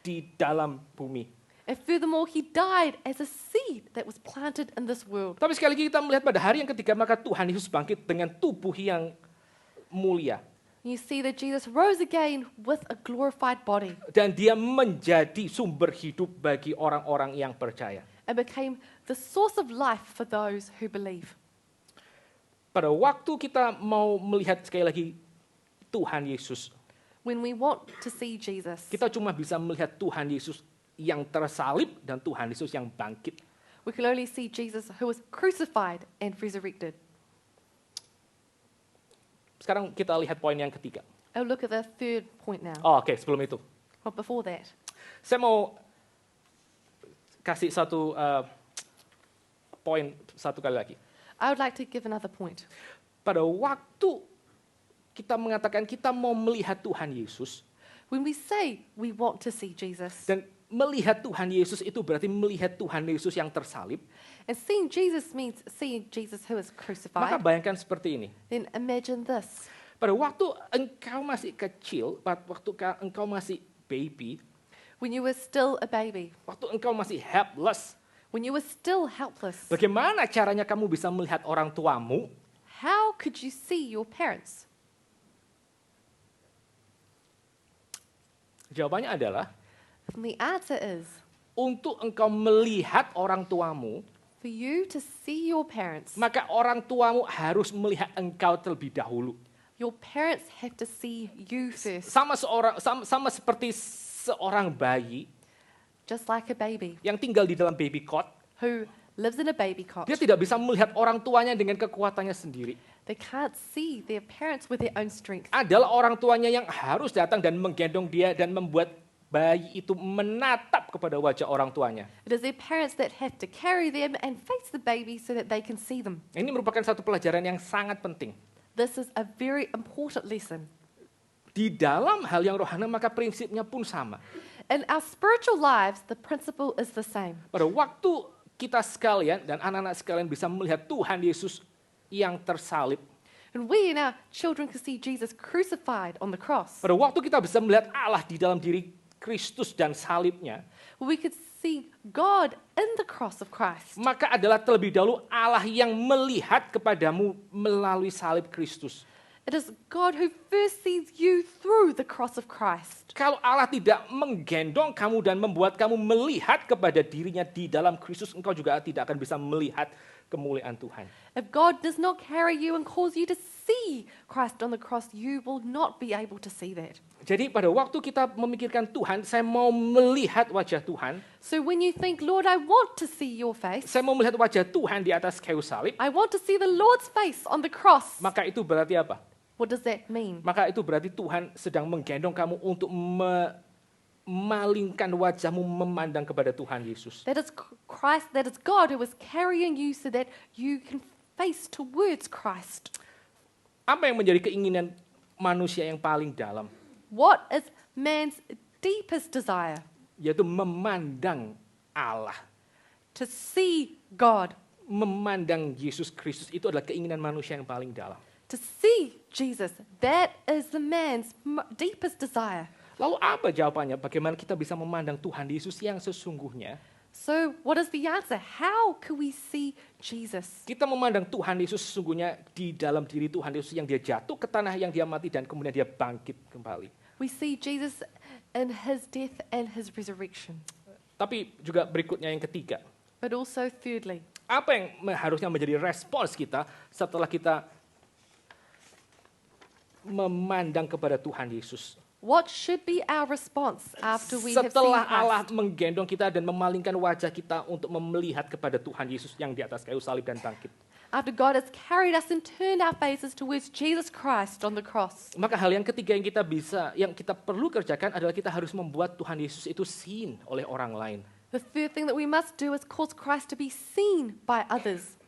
S1: di dalam bumi.
S2: And furthermore, he died as a seed that was planted in this world.
S1: Tapi sekali lagi kita melihat pada hari yang ketiga, maka Tuhan Yesus bangkit dengan tubuh yang mulia.
S2: You see that Jesus rose again with a glorified body
S1: Dan dia menjadi sumber hidup bagi orang-orang yang percaya.
S2: and became the source of life for those who believe.
S1: Pada waktu kita mau melihat sekali lagi Tuhan Yesus,
S2: When we want to see Jesus,
S1: kita cuma bisa melihat Tuhan Yesus yang tersalib dan Tuhan Yesus yang bangkit.
S2: we can only see Jesus who was crucified and resurrected.
S1: Sekarang kita lihat poin yang ketiga.
S2: I'll look at the third point now.
S1: Oke, sebelum itu.
S2: But before that,
S1: Saya mau kasih satu poin satu kali lagi.
S2: I would like to give another point.
S1: Pada waktu kita mengatakan kita mau melihat Tuhan Yesus,
S2: When we say we want to see Jesus,
S1: dan melihat Tuhan Yesus itu berarti melihat Tuhan Yesus yang tersalib,
S2: and seeing Jesus means seeing Jesus who is
S1: maka
S2: crucified,
S1: bayangkan seperti ini.
S2: then imagine this.
S1: Pada waktu engkau masih kecil, waktu engkau masih baby,
S2: When you were still a baby,
S1: waktu engkau masih helpless,
S2: when you were still helpless,
S1: bagaimana caranya kamu bisa melihat orang tuamu?
S2: how could you see your parents?
S1: Jawabannya adalah,
S2: And the answer is
S1: untuk engkau melihat orang tuamu,
S2: for you to see your parents,
S1: maka orang tuamu harus melihat engkau terlebih dahulu.
S2: your parents have to see you first,
S1: Sama seperti seorang bayi
S2: just like a baby
S1: yang tinggal di dalam baby cot,
S2: who lives in a baby cot.
S1: dia tidak bisa melihat orang tuanya dengan kekuatannya sendiri.
S2: They can't see their parents with their own strength.
S1: Adalah orang tuanya yang harus datang dan menggendong dia dan membuat bayi itu menatap kepada wajah orang tuanya.
S2: It is their parents that have to carry them and face the baby so that they can see them.
S1: Ini merupakan satu pelajaran yang sangat penting.
S2: This is a very important lesson.
S1: Di dalam hal yang rohani maka prinsipnya pun sama.
S2: In our spiritual lives, the principle is the same.
S1: Pada waktu kita sekalian dan anak-anak sekalian bisa melihat Tuhan Yesus yang tersalib,
S2: And we and our children can see Jesus crucified on the cross.
S1: pada waktu kita bisa melihat Allah di dalam diri Kristus dan salibnya,
S2: We could see God in the cross of Christ.
S1: maka adalah terlebih dahulu Allah yang melihat kepadamu melalui salib Kristus.
S2: It is God who first sees you through the cross of Christ.
S1: Kalau Allah tidak menggendong kamu dan membuat kamu melihat kepada dirinya di dalam Kristus, engkau juga tidak akan bisa melihat kemuliaan Tuhan.
S2: If God does not carry you and cause you to see Christ on the cross, you will not be able to see that.
S1: Jadi pada waktu kita memikirkan Tuhan, saya mau melihat wajah Tuhan,
S2: So when you think, Lord, I want to see your face,
S1: saya mau melihat wajah Tuhan di atas kayu salib,
S2: I want to see the Lord's face on the cross,
S1: maka itu berarti apa?
S2: what does that mean?
S1: Maka itu berarti Tuhan sedang menggendong kamu untuk memalingkan wajahmu memandang kepada Tuhan Yesus.
S2: That is Christ, that is God who is carrying you so that you can face towards Christ.
S1: Apa yang menjadi keinginan manusia yang paling dalam?
S2: What is man's deepest desire?
S1: Yaitu memandang Allah.
S2: To see God,
S1: Memandang Yesus Kristus itu adalah keinginan manusia yang paling dalam.
S2: to see Jesus. That is the man's deepest desire.
S1: Lalu apa jawabannya? Bagaimana kita bisa memandang Tuhan Yesus yang sesungguhnya?
S2: So, what is the answer? How can we see Jesus?
S1: Kita memandang Tuhan Yesus sesungguhnya di dalam diri Tuhan Yesus yang dia jatuh ke tanah, yang dia mati, dan kemudian dia bangkit kembali.
S2: We see Jesus in his death and his resurrection.
S1: Tapi juga berikutnya yang ketiga.
S2: But also, thirdly,
S1: Apa yang harusnya menjadi respons kita setelah kita memandang kepada Tuhan Yesus?
S2: what should be our response after we have seen
S1: Setelah Allah
S2: Christ?
S1: menggendong kita dan memalingkan wajah kita untuk melihat kepada Tuhan Yesus yang di atas kayu salib dan bangkit.
S2: After God has carried us and turned our faces towards Jesus Christ on the cross.
S1: Maka hal yang ketiga yang kita perlu kerjakan adalah kita harus membuat Tuhan Yesus itu seen oleh orang lain.
S2: The third thing that we must do is cause Christ to be seen by others.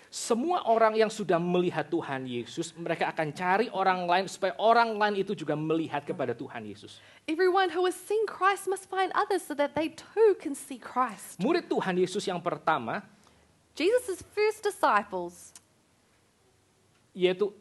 S1: Semua orang yang sudah melihat Tuhan Yesus, mereka akan cari orang lain supaya orang lain itu juga melihat kepada Tuhan Yesus.
S2: Everyone who has seen Christ must find others so that they too can see Christ.
S1: Murid Tuhan Yesus yang pertama,
S2: Jesus' first disciples,
S1: yaitu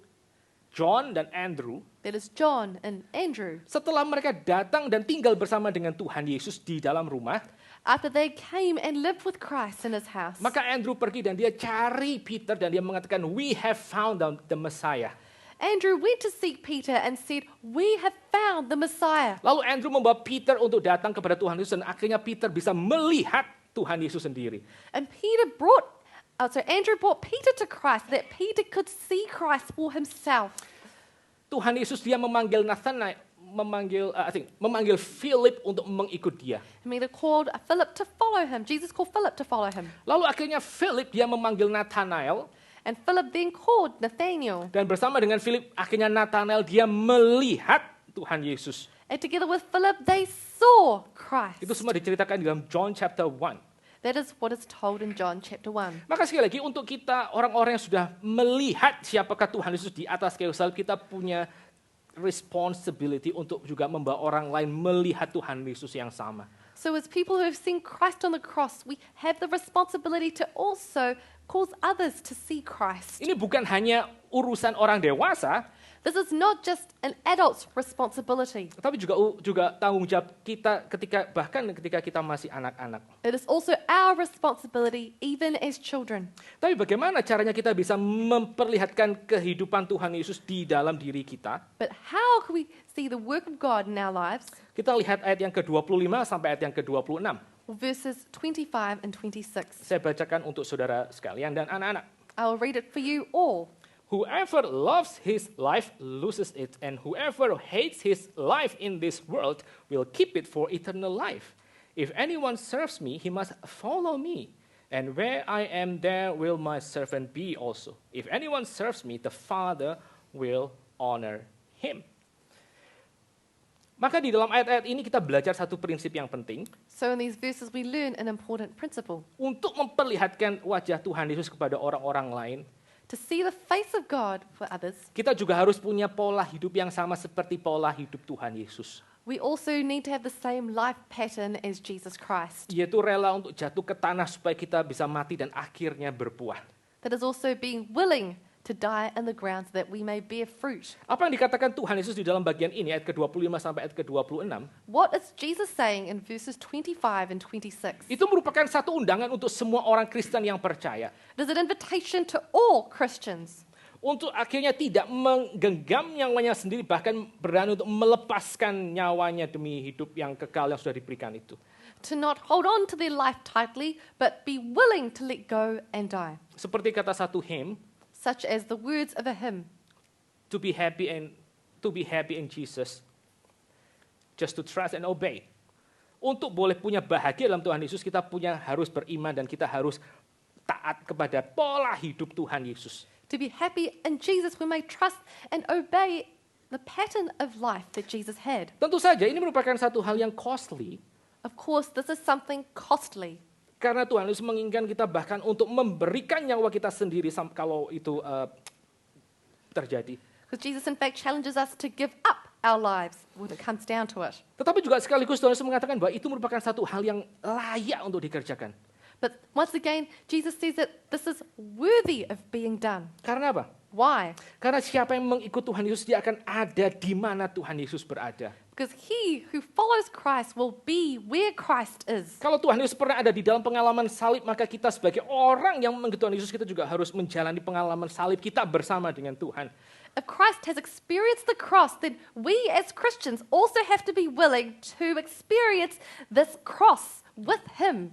S1: John dan Andrew,
S2: that is John and Andrew,
S1: setelah mereka datang dan tinggal bersama dengan Tuhan Yesus di dalam rumah,
S2: after they came and lived with Christ in his house,
S1: maka Andrew pergi dan dia cari Peter dan dia mengatakan, "We have found the Messiah."
S2: Andrew went to seek Peter and said, "We have found the Messiah."
S1: Lalu Andrew membawa Peter untuk datang kepada Tuhan Yesus dan akhirnya Peter bisa melihat Tuhan Yesus sendiri.
S2: And Andrew brought Peter to Christ, that Peter could see Christ for himself.
S1: Tuhan Yesus dia memanggil Nathanael, memanggil Philip untuk mengikut dia.
S2: And Peter called Philip to follow him. Jesus called Philip to follow him.
S1: Lalu akhirnya Philip dia memanggil Nathanael.
S2: And Philip then called Nathanael.
S1: Dan bersama dengan Philip, akhirnya Nathanael dia melihat Tuhan Yesus.
S2: And together with Philip, they saw Christ.
S1: Itu semua diceritakan dalam John chapter 1.
S2: That is what is told in John chapter 1.
S1: Maka sekali lagi untuk kita orang-orang yang sudah melihat siapakah Tuhan Yesus di atas kayu salib, kita punya responsibility untuk juga membawa orang lain melihat Tuhan Yesus yang sama.
S2: So as people who have seen Christ on the cross, we have the responsibility to also cause others to see Christ.
S1: Ini bukan hanya urusan orang dewasa,
S2: This is not just an adult's responsibility.
S1: tapi juga tanggung jawab kita bahkan ketika kita masih anak-anak.
S2: It is also our responsibility even as children.
S1: Tapi bagaimana caranya kita bisa memperlihatkan kehidupan Tuhan Yesus di dalam diri kita?
S2: But how can we see the work of God in our lives?
S1: Kita lihat ayat yang ke-25 sampai ayat yang ke-26.
S2: Verses 25 and 26.
S1: Saya bacakan untuk saudara sekalian dan anak-anak.
S2: I will read it for you all.
S1: Whoever loves his life loses it, and whoever hates his life in this world will keep it for eternal life. If anyone serves me, he must follow me. And where I am, there will my servant be also. If anyone serves me, the Father will honor him. Maka di dalam ayat-ayat ini kita belajar satu prinsip yang penting.
S2: So in these verses we learn an important principle.
S1: Untuk memperlihatkan wajah Tuhan Yesus kepada orang-orang lain,
S2: To see the face of God for others,
S1: kita juga harus punya pola hidup yang sama seperti pola hidup Tuhan Yesus.
S2: we also need to have the same life pattern as Jesus Christ.
S1: Yaitu rela untuk jatuh ke tanah supaya kita bisa mati dan akhirnya berbuah.
S2: That is also being willing to die in the ground so that we may bear fruit.
S1: Apa yang dikatakan Tuhan Yesus di dalam bagian ini, ayat ke-25 sampai ayat ke-26,
S2: What is Jesus saying in verses 25 and 26?
S1: itu merupakan satu undangan untuk semua orang Kristen yang percaya.
S2: It is an invitation to all Christians
S1: Untuk akhirnya tidak menggenggam nyawanya sendiri, bahkan berani untuk melepaskan nyawanya demi hidup yang kekal yang sudah diberikan itu.
S2: to not hold on to their life tightly, but be willing to let go and die.
S1: Seperti kata satu hymn,
S2: Such as the words of a hymn,
S1: to be happy in Jesus, just to trust and obey. Untuk boleh punya bahagia dalam Tuhan Yesus, kita harus beriman dan kita harus taat kepada pola hidup Tuhan Yesus.
S2: To be happy in Jesus, we may trust and obey the pattern of life that Jesus had.
S1: Tentu saja ini merupakan satu hal yang costly,
S2: Of course, this is something costly.
S1: karena Tuhan Yesus menginginkan kita bahkan untuk memberikan nyawa kita sendiri kalau itu terjadi.
S2: Because Jesus, in fact, challenges us to give up our lives when it comes down to it.
S1: Tetapi juga sekaligus Tuhan Yesus mengatakan bahwa itu merupakan satu hal yang layak untuk dikerjakan.
S2: But once again, Jesus says that this is worthy of being done.
S1: Karena apa?
S2: Why?
S1: Karena siapa yang mengikut Tuhan Yesus, dia akan ada di mana Tuhan Yesus berada.
S2: Because he who follows Christ will be where Christ is.
S1: Kalau Tuhan Yesus pernah ada di dalam pengalaman salib, maka kita sebagai orang yang mengikut Tuhan Yesus, kita juga harus menjalani pengalaman salib kita bersama dengan Tuhan.
S2: If Christ has experienced the cross, then we as Christians also have to be willing to experience this cross with him.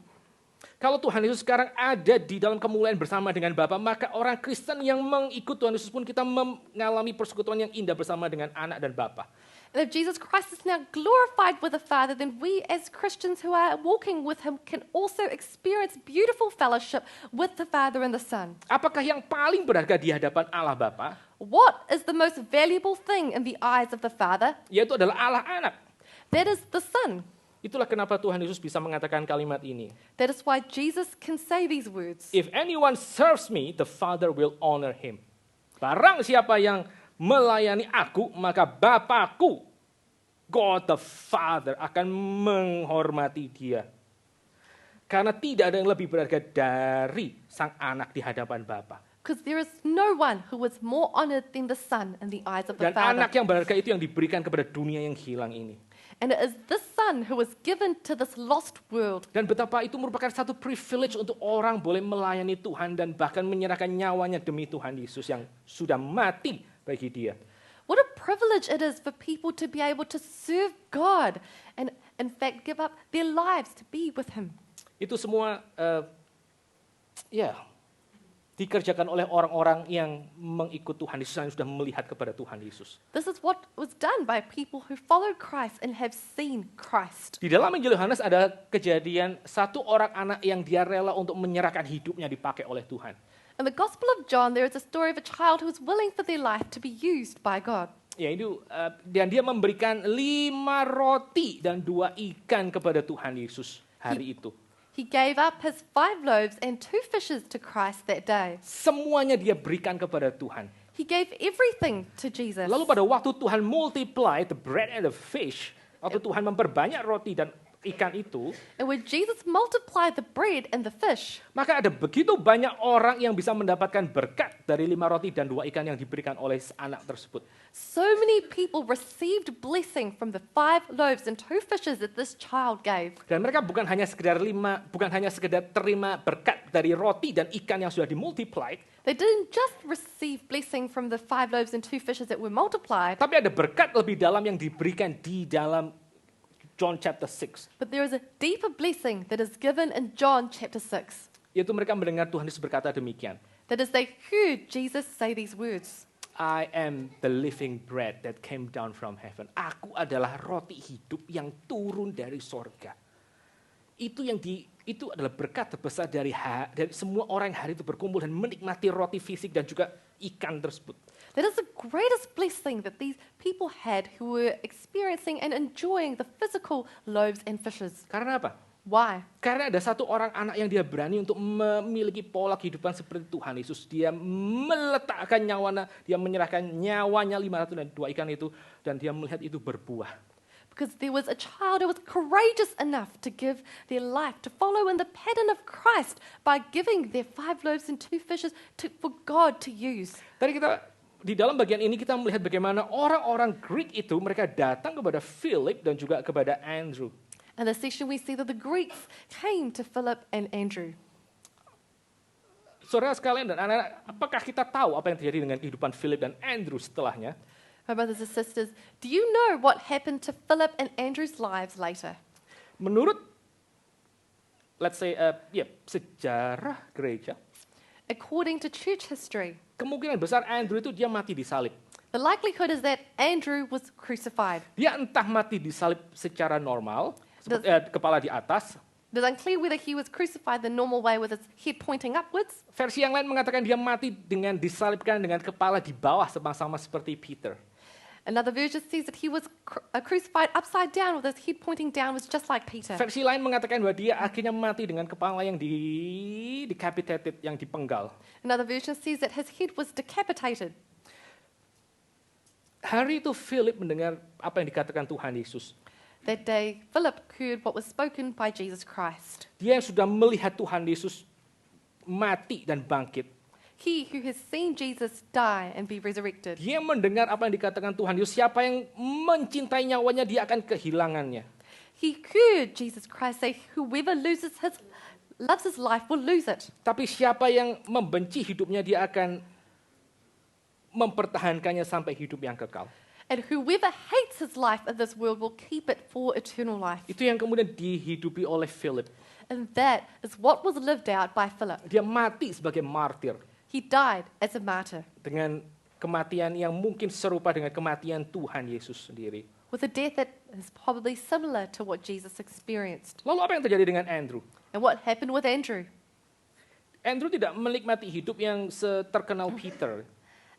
S1: Kalau Tuhan Yesus sekarang ada di dalam kemuliaan bersama dengan Bapa, maka orang Kristen yang mengikut Tuhan Yesus pun kita mengalami persekutuan yang indah bersama dengan anak dan Bapa.
S2: And if Jesus Christ is now glorified with the Father, then we as Christians who are walking with him can also experience beautiful fellowship with the Father and the Son.
S1: Apakah yang paling berharga di hadapan Allah Bapa?
S2: What is the most valuable thing in the eyes of the Father?
S1: Yaitu adalah Allah Anak.
S2: That is the Son.
S1: Itulah kenapa Tuhan Yesus bisa mengatakan kalimat ini.
S2: That is why Jesus can say these words.
S1: If anyone serves me, the Father will honor him. Barang siapa yang melayani aku, maka Bapakku, God the Father, akan menghormati dia. Karena tidak ada yang lebih berharga dari sang anak di hadapan Bapa.
S2: Because there is no one who is more honored than the Son in the eyes of the
S1: Dan
S2: Father.
S1: anak yang berharga itu yang diberikan kepada dunia yang hilang ini.
S2: And it is this Son who was given to this lost world.
S1: Dan betapa itu merupakan satu privilege untuk orang boleh melayani Tuhan dan bahkan menyerahkan nyawanya demi Tuhan Yesus yang sudah mati bagi dia.
S2: What a privilege it is for people to be able to serve God and, in fact, give up their lives to be with Him.
S1: Itu semua dikerjakan oleh orang-orang yang mengikut Tuhan Yesus, yang sudah melihat kepada Tuhan Yesus.
S2: This is what was done by people who followed Christ and have seen Christ.
S1: Di dalam Injil Yohanes ada kejadian satu orang anak yang dia rela untuk menyerahkan hidupnya dipakai oleh Tuhan.
S2: In the Gospel of John, there is a story of a child who was willing for their life to be used by God.
S1: Ya itu dan dia memberikan 5 roti dan 2 ikan kepada Tuhan Yesus hari itu.
S2: He gave up his 5 loaves and 2 fishes to Christ that day.
S1: Semuanya dia berikan kepada Tuhan.
S2: He gave everything to Jesus.
S1: Lalu pada waktu Tuhan multiply the bread and the fish, waktu Tuhan memperbanyak roti dan ikan itu,
S2: And when Jesus multiplied the bread and the fish,
S1: maka ada begitu banyak orang yang bisa mendapatkan berkat dari 5 roti dan 2 ikan yang diberikan oleh anak tersebut.
S2: so many people received blessing from the 5 loaves and 2 fishes that this child gave.
S1: Dan mereka bukan hanya sekedar terima berkat dari roti dan ikan yang sudah dimultiply,
S2: They didn't just receive blessing from the 5 loaves and 2 fishes that were multiplied,
S1: tapi ada berkat lebih dalam yang diberikan di dalam John chapter 6.
S2: but there is a deeper blessing that is given in John chapter 6.
S1: Yaitu mereka mendengar Tuhan Yesus berkata demikian.
S2: That is, they heard Jesus say these words.
S1: I am the living bread that came down from heaven. Aku adalah roti hidup yang turun dari sorga. Itu adalah berkat terbesar dari semua orang yang hari itu berkumpul dan menikmati roti fisik dan juga ikan tersebut.
S2: That is the greatest blessing that these people had who were experiencing and enjoying the physical loaves and fishes.
S1: Karena apa?
S2: Why?
S1: Karena ada satu orang anak yang dia berani untuk memiliki pola kehidupan seperti Tuhan Yesus. Dia meletakkan nyawanya, dia menyerahkan nyawanya 500 dan 2 ikan itu, dan dia melihat itu berbuah.
S2: Because there was a child who was courageous enough to give their life, to follow in the pattern of Christ by giving their 5 loaves and 2 fishes for God to use.
S1: Tadi di dalam bagian ini kita melihat bagaimana orang-orang Greek itu mereka datang kepada Philip dan juga kepada Andrew.
S2: In this section we see that the Greeks came to Philip and Andrew.
S1: Saudara sekalian dan anak-anak, apakah kita tahu apa yang terjadi dengan kehidupan Philip dan Andrew setelahnya?
S2: My brothers and sisters, do you know what happened to Philip and Andrew's lives later?
S1: Menurut, let's say, sejarah gereja,
S2: According to church history,
S1: kemungkinan besar Andrew itu dia mati disalib.
S2: the likelihood is that Andrew was crucified.
S1: Dia entah mati disalib secara normal, kepala di atas.
S2: It is unclear whether he was crucified the normal way with his head pointing upwards,
S1: Versi yang lain mengatakan dia mati dengan disalibkan dengan kepala di bawah sama-sama seperti Peter.
S2: Another version says that he was crucified upside down with his head pointing downwards, just like Peter.
S1: Versi lain mengatakan bahwa dia akhirnya mati dengan kepala yang decapitated, yang dipenggal.
S2: Another version says that his head was decapitated.
S1: Hari itu Philip mendengar apa yang dikatakan Tuhan Yesus.
S2: That day, Philip heard what was spoken by Jesus Christ.
S1: Dia yang sudah melihat Tuhan Yesus mati dan bangkit.
S2: He who has seen Jesus die and be resurrected.
S1: Dia mendengar apa yang dikatakan Tuhan Yesus. Siapa yang mencintai nyawanya, dia akan kehilangannya.
S2: He heard Jesus Christ say, whoever loves his life will lose it.
S1: Tapi siapa yang membenci hidupnya, dia akan mempertahankannya sampai hidup yang kekal.
S2: And whoever hates his life in this world will keep it for eternal life.
S1: Itu yang kemudian dihidupi oleh Philip.
S2: And that is what was lived out by Philip.
S1: Dia mati sebagai martir
S2: He died as a martyr
S1: dengan kematian yang mungkin serupa dengan kematian Tuhan Yesus sendiri.
S2: with a death that is probably similar to what Jesus experienced.
S1: Lalu apa yang terjadi dengan Andrew?
S2: And what happened with Andrew?
S1: Andrew tidak menikmati hidup yang terkenal Peter.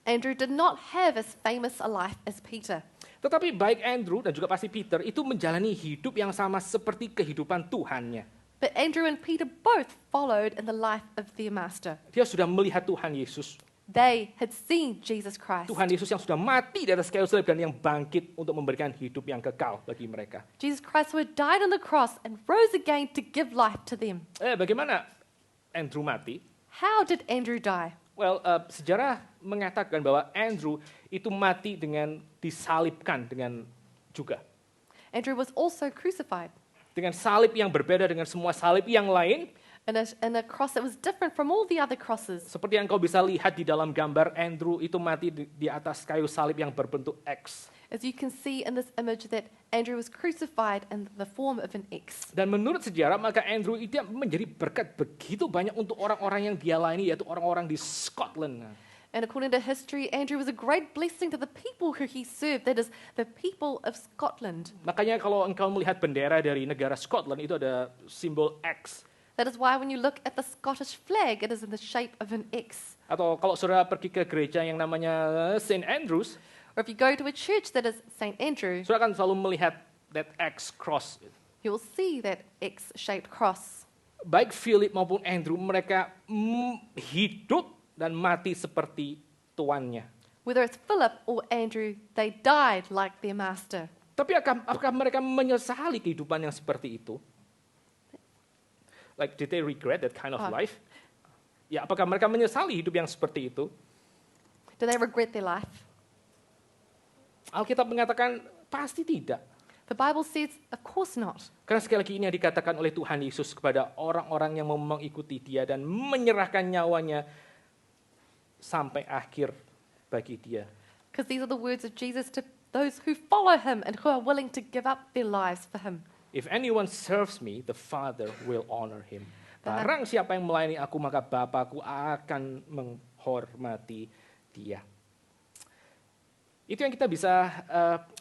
S2: Andrew did not have as famous a life as Peter.
S1: Tetapi baik Andrew dan juga pasti Peter itu menjalani hidup yang sama seperti kehidupan Tuhannya.
S2: But Andrew and Peter both followed in the life of their master.
S1: Dia sudah melihat Tuhan Yesus.
S2: They had seen Jesus Christ.
S1: Tuhan Yesus yang sudah mati di atas kayu salib dan yang bangkit untuk memberikan hidup yang kekal bagi mereka.
S2: Jesus Christ who had died on the cross and rose again to give life to them.
S1: Bagaimana Andrew mati?
S2: How did Andrew die?
S1: Well, sejarah mengatakan bahwa Andrew itu mati dengan disalibkan dengan juga.
S2: Andrew was also crucified.
S1: Dengan salib yang berbeda dengan semua salib yang lain.
S2: and a cross that was different from all the other crosses.
S1: Seperti yang kau bisa lihat di dalam gambar, Andrew itu mati di atas kayu salib yang berbentuk X.
S2: As you can see in this image that Andrew was crucified in the form of an X.
S1: Dan menurut sejarah, maka Andrew itu menjadi berkat begitu banyak untuk orang-orang yang dia layani, yaitu orang-orang di Scotland.
S2: And according to history, Andrew was a great blessing to the people who he served, that is, the people of Scotland.
S1: Makanya kalau engkau melihat bendera dari negara Scotland, itu ada simbol X.
S2: That is why when you look at the Scottish flag, it is in the shape of an X.
S1: Atau kalau saudara pergi ke gereja yang namanya St. Andrews,
S2: Or if you go to a church that is St. Andrew,
S1: saudara akan selalu melihat that X cross.
S2: you will see that X-shaped cross.
S1: Baik Philip maupun Andrew, mereka hidup dan mati seperti tuannya.
S2: Whether it's Philip or Andrew, they died like their master.
S1: Tapi apakah mereka menyesali kehidupan yang seperti itu? Like, did they regret that kind of life? Ya, apakah mereka menyesali hidup yang seperti itu?
S2: Do they regret their life?
S1: Alkitab mengatakan pasti tidak.
S2: The Bible says, of course not.
S1: Karena sekali lagi ini yang dikatakan oleh Tuhan Yesus kepada orang-orang yang mau mengikuti Dia dan menyerahkan nyawanya sampai akhir bagi Dia.
S2: Because these are the words of Jesus to those who follow him and who are willing to give up their lives for him.
S1: If anyone serves me, the Father will honor him. Barang siapa yang melayani aku, maka Bapakku akan menghormati dia. Itu yang kita bisa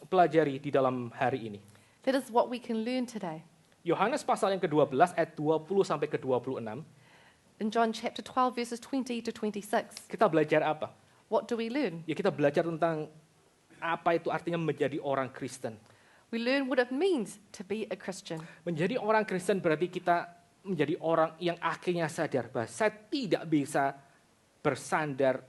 S1: pelajari di dalam hari ini.
S2: That is what we can learn today.
S1: Yohanes pasal yang ke-12 ayat 20 sampai ke-26.
S2: In John chapter 12, verses 20 to 26,
S1: Kita belajar apa?
S2: what do we learn?
S1: Ya, kita belajar tentang apa itu artinya menjadi orang Kristen.
S2: We learn what it means to be a Christian.
S1: Menjadi orang Kristen berarti kita menjadi orang yang akhirnya sadar bahwa saya tidak bisa bersandar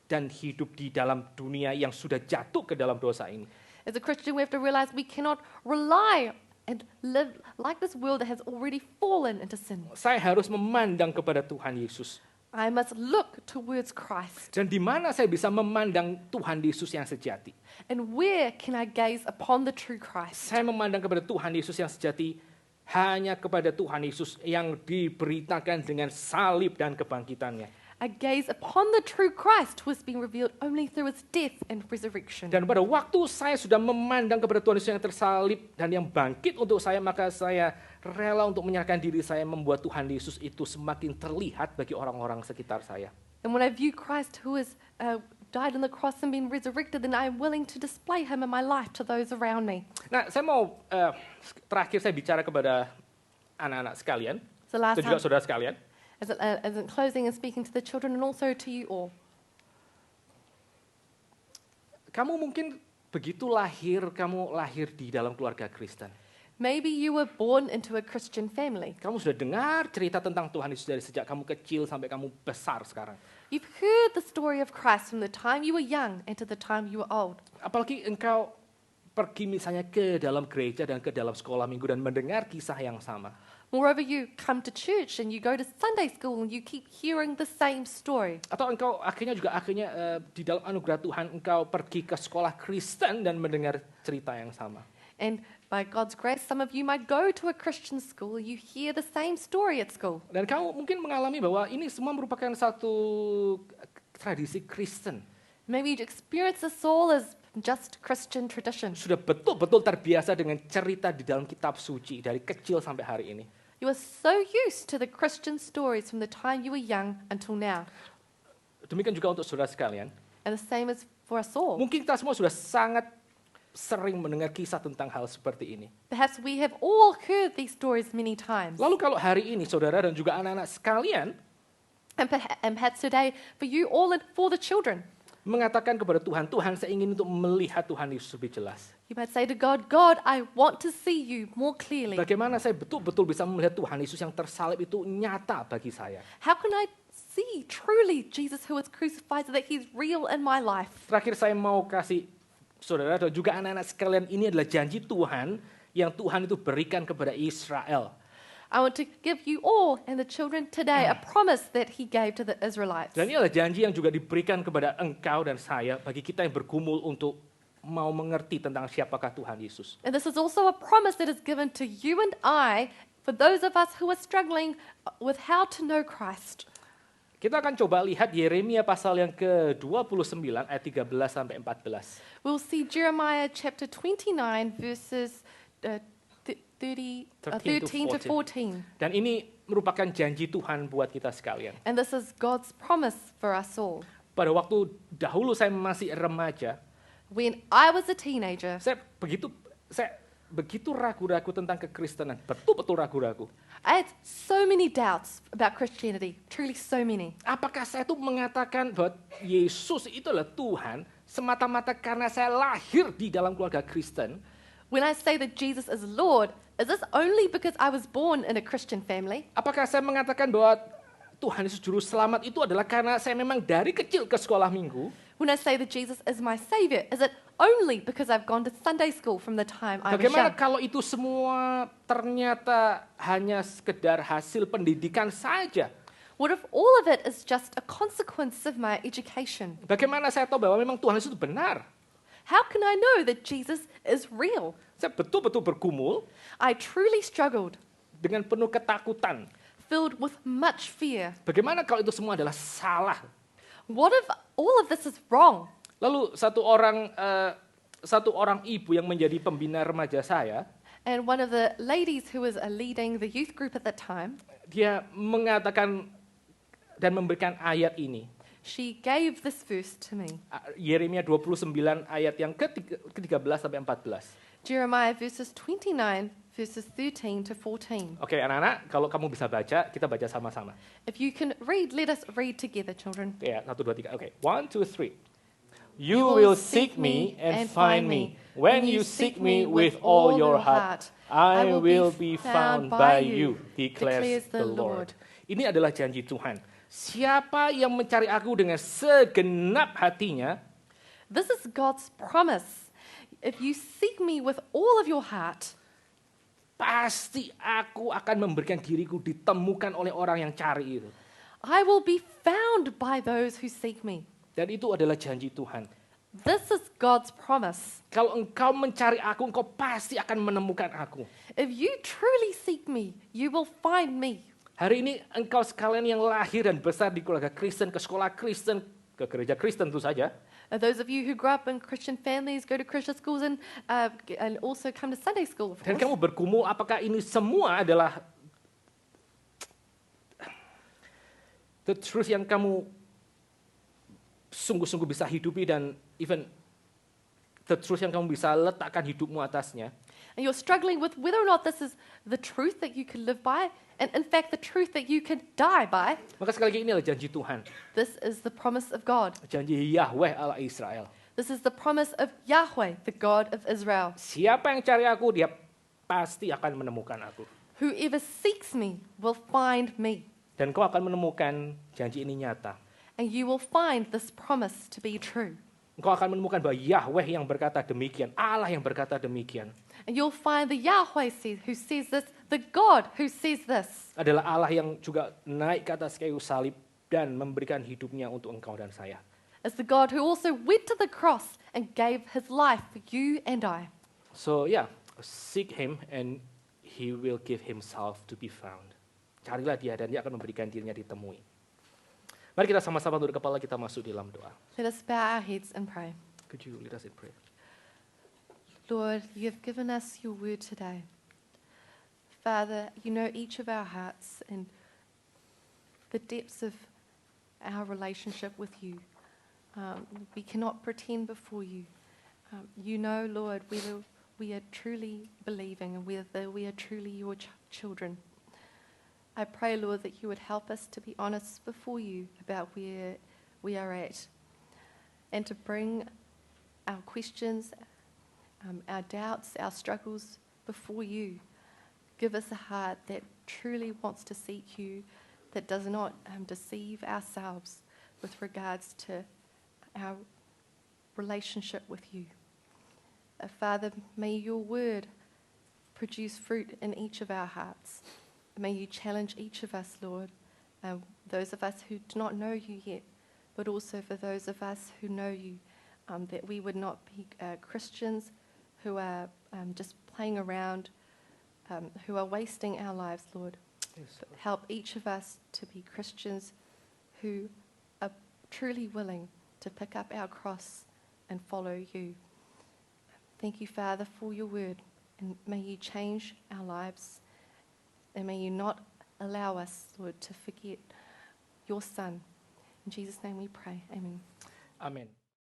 S1: dan hidup di dalam dunia yang sudah jatuh ke dalam dosa ini.
S2: As a Christian, we have to realize we cannot rely and live like this world that has already fallen into sin.
S1: Saya harus memandang kepada Tuhan Yesus.
S2: I must look towards Christ.
S1: Dan di mana saya bisa memandang Tuhan Yesus yang sejati?
S2: And where can I gaze upon the true Christ?
S1: Saya memandang kepada Tuhan Yesus yang sejati hanya kepada Tuhan Yesus yang diberitakan dengan salib dan kebangkitannya.
S2: I gaze upon the true Christ who has been revealed only through his death and resurrection.
S1: Dan pada waktu saya sudah memandang kepada Tuhan Yesus yang tersalib dan yang bangkit untuk saya, maka saya rela untuk menyerahkan diri saya membuat Tuhan Yesus itu semakin terlihat bagi orang-orang sekitar saya.
S2: And when I view Christ who has died on the cross and been resurrected, then I am willing to display him in my life to those around me.
S1: Nah, saya mau terakhir saya bicara kepada anak-anak sekalian,
S2: So last
S1: dan juga
S2: time,
S1: saudara sekalian.
S2: as in closing and speaking to the children and also to you all.
S1: Kamu mungkin begitu lahir, kamu lahir di dalam keluarga Kristen.
S2: Maybe you were born into a Christian family.
S1: Kamu sudah dengar cerita tentang Tuhan Yesus dari sejak kamu kecil sampai kamu besar sekarang.
S2: You've heard the story of Christ from the time you were young and to the time you were old.
S1: Apalagi engkau pergi misalnya ke dalam gereja dan ke dalam sekolah minggu dan mendengar kisah yang sama.
S2: Moreover, you come to church and you go to Sunday school and you keep hearing the same story.
S1: Atau engkau akhirnya di dalam anugerah Tuhan engkau pergi ke sekolah Kristen dan mendengar cerita yang sama.
S2: And by God's grace, some of you might go to a Christian school, you hear the same story at school.
S1: Dan kamu mungkin mengalami bahwa ini semua merupakan satu tradisi Kristen.
S2: Maybe you experience this all as just Christian tradition.
S1: Sudah betul-betul terbiasa dengan cerita di dalam kitab suci dari kecil sampai hari ini.
S2: You are so used to the Christian stories from the time you were young until now.
S1: Demikian juga untuk saudara sekalian.
S2: And the same is for us all.
S1: Mungkin kita semua sudah sangat sering mendengar kisah tentang hal seperti ini.
S2: Perhaps we have all heard these stories many times.
S1: Lalu kalau hari ini saudara dan juga anak-anak sekalian
S2: And perhaps today, for you all and for the children,
S1: mengatakan kepada Tuhan, Tuhan saya ingin untuk melihat Tuhan Yesus lebih jelas.
S2: you might say to God, God, I want to see you more clearly.
S1: Bagaimana saya betul-betul bisa melihat Tuhan Yesus yang tersalib itu nyata bagi saya.
S2: How can I see truly Jesus who was crucified so that he's real in my life?
S1: Terakhir saya mau kasih saudara dan juga anak-anak sekalian, ini adalah janji Tuhan yang Tuhan itu berikan kepada Israel.
S2: I want to give you all and the children today a promise that he gave to the Israelites.
S1: Dan ini adalah janji yang juga diberikan kepada engkau dan saya bagi kita yang bergumul untuk mau mengerti tentang siapakah Tuhan Yesus.
S2: And this is also a promise that is given to you and I For those of us who are struggling with how to know Christ,
S1: Kita akan coba lihat Yeremia pasal yang ke-29 ayat 13 sampai 14.
S2: we'll see Jeremiah chapter 29, verses 13 to 14.
S1: Dan ini merupakan janji Tuhan buat kita sekalian.
S2: And this is God's promise for us all.
S1: Pada waktu dahulu saya masih remaja,
S2: When I was a teenager,
S1: saya begitu ragu-ragu tentang kekristenan, betul-betul ragu-ragu.
S2: I had so many doubts about Christianity, truly so many.
S1: Apakah saya tuh mengatakan bahwa Yesus itu adalah Tuhan semata-mata karena saya lahir di dalam keluarga Kristen?
S2: When I say that Jesus is Lord, is this only because I was born in a Christian family?
S1: Apakah saya mengatakan bahwa Tuhan Yesus Juru Selamat itu adalah karena saya memang dari kecil ke sekolah minggu?
S2: When I say that Jesus is my Savior, is it only because I've gone to Sunday school from the time I was
S1: Bagaimana
S2: young?
S1: kalau itu semua ternyata hanya sekedar hasil pendidikan saja?
S2: What if all of it is just a consequence of my education?
S1: Bagaimana saya tahu bahwa memang Tuhan Yesus itu benar?
S2: How can I know that Jesus is real?
S1: Saya betul-betul bergumul
S2: I truly struggled,
S1: dengan penuh ketakutan.
S2: filled with much fear.
S1: Bagaimana kalau itu semua adalah salah?
S2: What if all of this is wrong?
S1: Lalu satu orang ibu yang menjadi pembina remaja saya,
S2: And one of the ladies who was leading the youth group at that time,
S1: dia mengatakan dan memberikan ayat ini.
S2: she gave this verse to me.
S1: Yeremia 29 ayat yang ke-13 sampai 14.
S2: Jeremiah verses 29, verses 13 to 14.
S1: Oke, anak-anak, kalau kamu bisa baca, kita baca sama-sama.
S2: If you can read, let us read together, children.
S1: Ya, 1, 2, 3. Oke, 1, 2, 3. You will seek me and find me. When you seek me with all your heart, I will be found by you, declares the Lord. Ini adalah janji Tuhan. Siapa yang mencari aku dengan segenap hatinya,
S2: This is God's promise. If you seek me with all of your heart,
S1: pasti aku akan memberikan diriku ditemukan oleh orang yang cari itu.
S2: I will be found by those who seek me.
S1: Dan itu adalah janji Tuhan.
S2: This is God's promise.
S1: Kalau engkau mencari aku, engkau pasti akan menemukan aku.
S2: If you truly seek me, you will find me.
S1: Hari ini engkau sekalian yang lahir dan besar di keluarga Kristen, ke sekolah Kristen, ke gereja Kristen tentu saja.
S2: Those of you who grew up in Christian families, go to Christian schools, and also come to Sunday school, of
S1: Dan
S2: course.
S1: kamu bergumul apakah ini semua adalah the truth yang kamu sungguh-sungguh bisa hidupi dan even the truth yang kamu bisa letakkan hidupmu atasnya.
S2: And you're struggling with whether or not this is the truth that you can live by, and in fact, the truth that you can die by.
S1: Maka sekali lagi ini adalah janji Tuhan.
S2: This is the promise of God.
S1: Janji Yahweh Allah Israel.
S2: This is the promise of Yahweh, the God of Israel.
S1: Siapa yang cari aku, dia pasti akan menemukan aku.
S2: Whoever seeks me will find me,
S1: Dan kau akan menemukan janji ini nyata.
S2: and you will find this promise to be true.
S1: Engkau akan menemukan bahwa Yahweh yang berkata demikian, Allah yang berkata demikian,
S2: And you'll find the Yahweh who says this, the God who says this.
S1: adalah Allah yang juga naik ke atas kayu salib dan memberikan hidupnya untuk engkau dan saya.
S2: It's the God who also went to the cross and gave his life for you and I.
S1: So yeah, seek him and he will give himself to be found. Carilah dia dan dia akan memberikan dirinya ditemui. Mari kita sama-sama tunduk kepala, kita masuk di dalam doa.
S2: Let us bow our heads and pray.
S1: Could you lead us in prayer?
S2: Lord, you have given us your word today. Father, you know each of our hearts and the depths of our relationship with you. We cannot pretend before you. You know, Lord, whether we are truly believing and whether we are truly your children. I pray, Lord, that you would help us to be honest before you about where we are at and to bring our questions, our doubts, our struggles before you. Give us a heart that truly wants to seek you, that does not deceive ourselves with regards to our relationship with you. Father, may your word produce fruit in each of our hearts. May you challenge each of us, Lord, those of us who do not know you yet, but also for those of us who know you, that we would not be Christians who are just playing around who are wasting our lives, Lord.
S1: Yes, Lord.
S2: Help each of us to be Christians who are truly willing to pick up our cross and follow you. Thank you, Father, for your word, and may you change our lives, and may you not allow us, Lord, to forget your Son. In Jesus' name we pray. Amen.
S1: Amen.